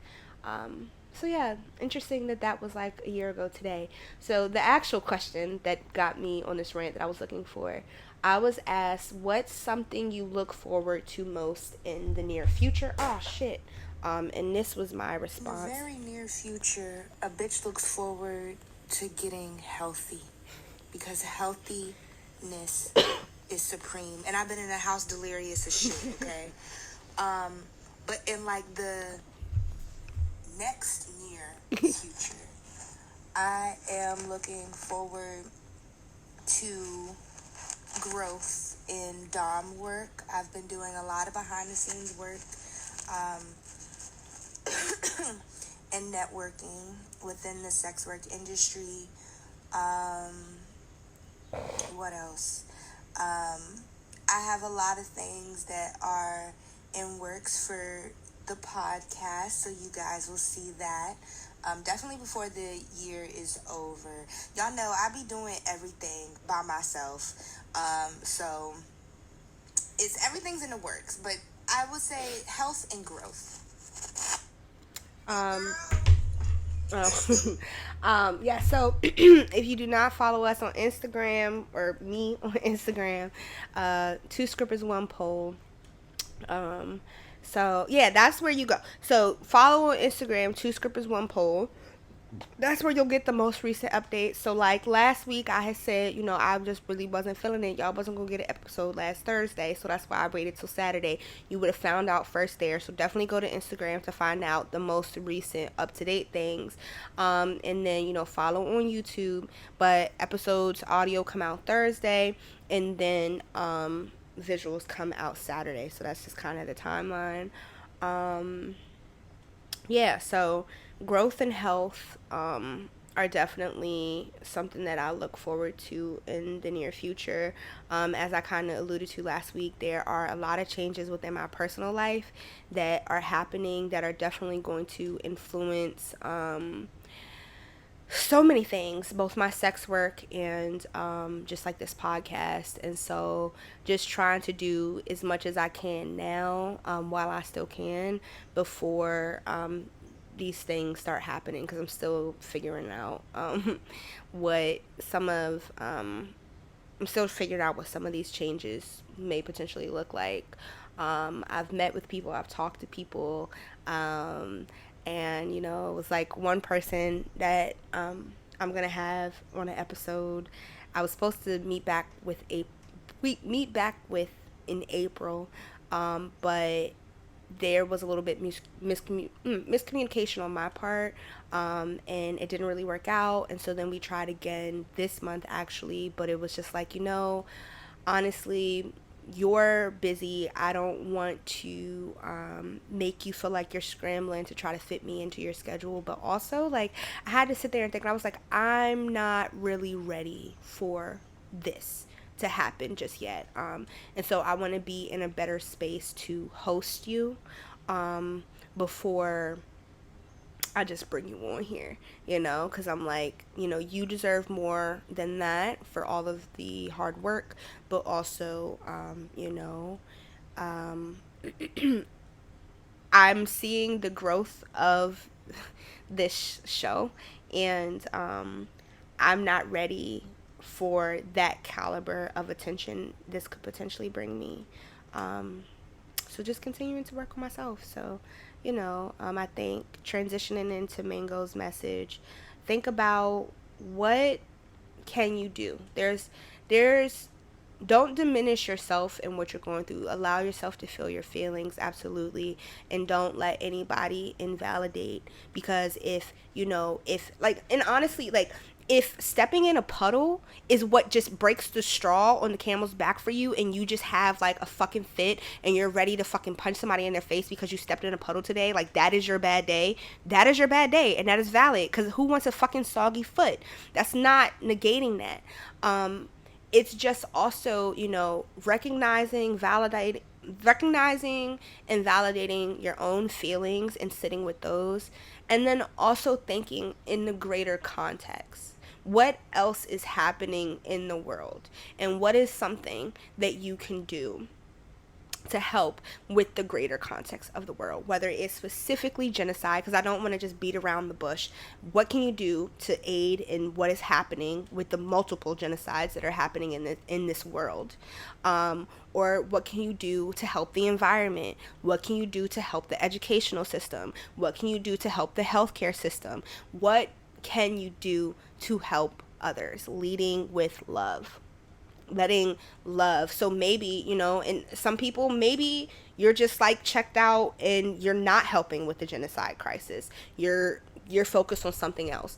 So yeah, interesting that was like a year ago today. So the actual question that got me on this rant that I was looking for, I was asked, what's something you look forward to most in the near future? Oh shit. And this was my response. In the very near future, a bitch looks forward to getting healthy, because healthiness is supreme. And I've been in a house delirious as shit, okay? But in like the next near future, I am looking forward to growth in dom work. I've been doing a lot of behind the scenes work and networking within the sex work industry. What else? I have a lot of things that are in works for the podcast, so you guys will see that. Definitely before the year is over. Y'all know I be doing everything by myself. So everything's in the works, but I would say health and growth. Yeah, so if you do not follow us on Instagram, or me on Instagram, two scrippers, one pole. So yeah, that's where you go. So follow on Instagram, two scrippers, one pole. That's where you'll get the most recent updates. So like last week I had said, I just really wasn't feeling it. Y'all wasn't gonna get an episode last Thursday, so that's why I waited till Saturday. You would have found out first there. So definitely go to Instagram to find out the most recent up to date things. And then, follow on YouTube. But episodes audio come out Thursday, and then visuals come out Saturday. So that's just kind of the timeline. Yeah, so growth and health are definitely something that I look forward to in the near future. As I kind of alluded to last week, there are a lot of changes within my personal life that are happening that are definitely going to influence so many things, both my sex work and just like this podcast. And so just trying to do as much as I can now, while I still can, before these things start happening, because I'm still figuring out what some of I'm still figuring out what some of these changes may potentially look like. I've met with people, I've talked to people, and it was like one person that I'm gonna have on an episode. I was supposed to meet back with in April, but there was a little bit miscommunication on my part, and it didn't really work out. And so then we tried again this month, actually, but it was just like, honestly, you're busy. I don't want to make you feel like you're scrambling to try to fit me into your schedule. But also, like, I had to sit there and think, and I was like, I'm not really ready for this to happen just yet. And so I want to be in a better space to host you before I just bring you on here, because I'm like, you deserve more than that for all of the hard work, but also, I'm seeing the growth of this show, and I'm not ready for that caliber of attention this could potentially bring me. So so just continuing to work on myself. So, I think transitioning into Mango's message, think about what can you do. There's don't diminish yourself and what you're going through. Allow yourself to feel your feelings, absolutely, and don't let anybody invalidate. Because if like, and honestly, like, if stepping in a puddle is what just breaks the straw on the camel's back for you, and you just have like a fucking fit and you're ready to fucking punch somebody in their face because you stepped in a puddle today, like, that is your bad day. That is your bad day, and that is valid, because who wants a fucking soggy foot? That's not negating that. It's just also, recognizing and validating your own feelings and sitting with those, and then also thinking in the greater context. What else is happening in the world, and what is something that you can do to help with the greater context of the world, whether it's specifically genocide, because I don't want to just beat around the bush. What can you do to aid in what is happening with the multiple genocides that are happening in this world? Or what can you do to help the environment? What can you do to help the educational system? What can you do to help the healthcare system? What can you do to help others? Leading with love. Letting love. So maybe, and some people, maybe you're just like checked out and you're not helping with the genocide crisis. You're focused on something else.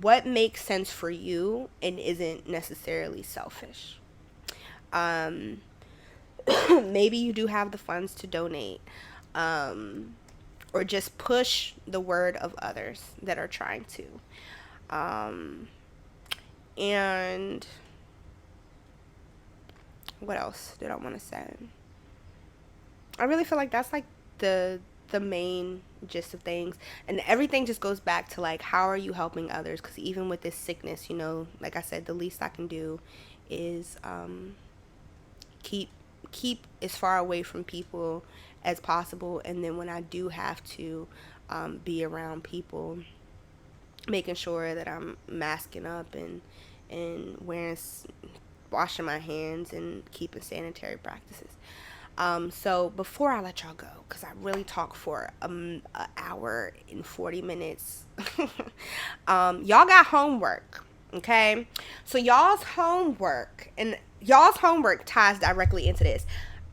What makes sense for you and isn't necessarily selfish? um Maybe you do have the funds to donate, or just push the word of others that are trying to. And what else did I want to say? I really feel like that's like the main gist of things, and everything just goes back to like, how are you helping others? Because even with this sickness, like I said, the least I can do is keep as far away from people as possible, and then when I do have to be around people, making sure that I'm masking up and washing my hands and keeping sanitary practices. So before I let y'all go, because I really talk for an hour and 40 minutes, y'all got homework, okay? So y'all's homework ties directly into this.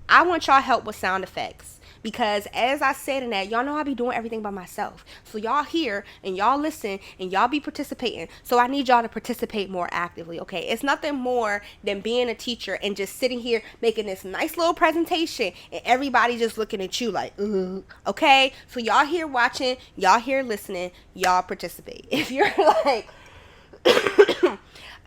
I want y'all help with sound effects, because as I said in that, y'all know I be doing everything by myself. So y'all hear and y'all listen and y'all be participating. So I need y'all to participate more actively, okay? It's nothing more than being a teacher and just sitting here making this nice little presentation and everybody just looking at you like, okay? So y'all here watching, y'all here listening, y'all participate. If you're like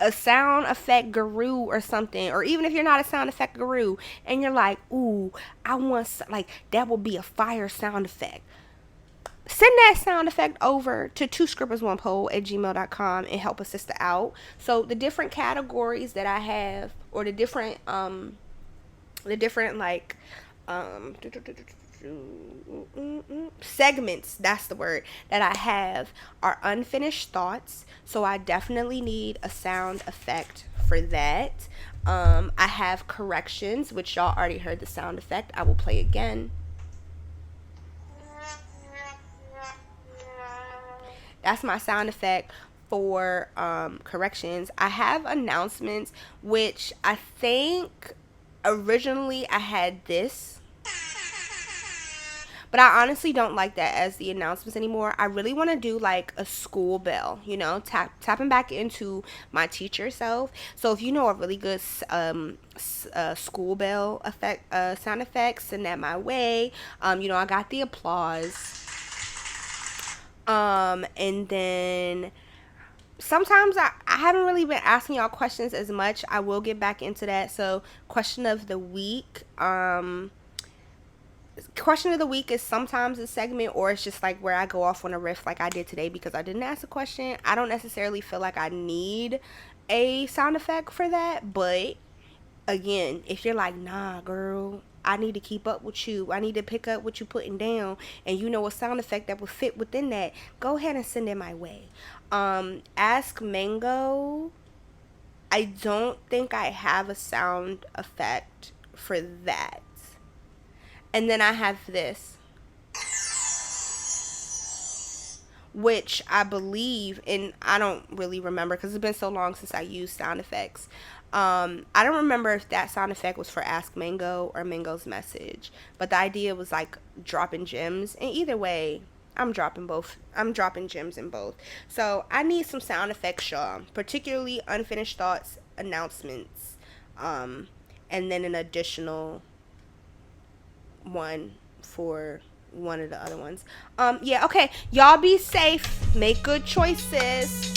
a sound effect guru or something, or even if you're not a sound effect guru and you're like, ooh, I want, like, that would be a fire sound effect, send that sound effect over to twoscrippersonepole@gmail.com and help a sister out. So the different categories that I have, or the different like segments, that's the word, that I have, are unfinished thoughts. So I definitely need a sound effect for that. I have corrections, which y'all already heard the sound effect. I will play again. That's my sound effect for corrections. I have announcements, which I think originally I had this, but I honestly don't like that as the announcements anymore. I really want to do like a school bell, tapping back into my teacher self. So if you know a really good school bell effect, sound effects, send that my way. I got the applause. And then sometimes I haven't really been asking y'all questions as much. I will get back into that. So question of the week. Question of the week is sometimes a segment, or it's just like where I go off on a riff like I did today, because I didn't ask a question. I don't necessarily feel like I need a sound effect for that, but again, if you're like, nah girl, I need to keep up with you, I need to pick up what you putting down, and you know a sound effect that would fit within that, go ahead and send it my way. Ask Mango, I don't think I have a sound effect for that. And then I have this, which I believe, and I don't really remember because it's been so long since I used sound effects. I don't remember if that sound effect was for Ask Mango or Mango's message, but the idea was like dropping gems. And either way, I'm dropping both. I'm dropping gems in both. So I need some sound effects, Shaw, particularly unfinished thoughts, announcements, um, and then an additional one for one of the other ones. Yeah, okay. Y'all be safe. Make good choices.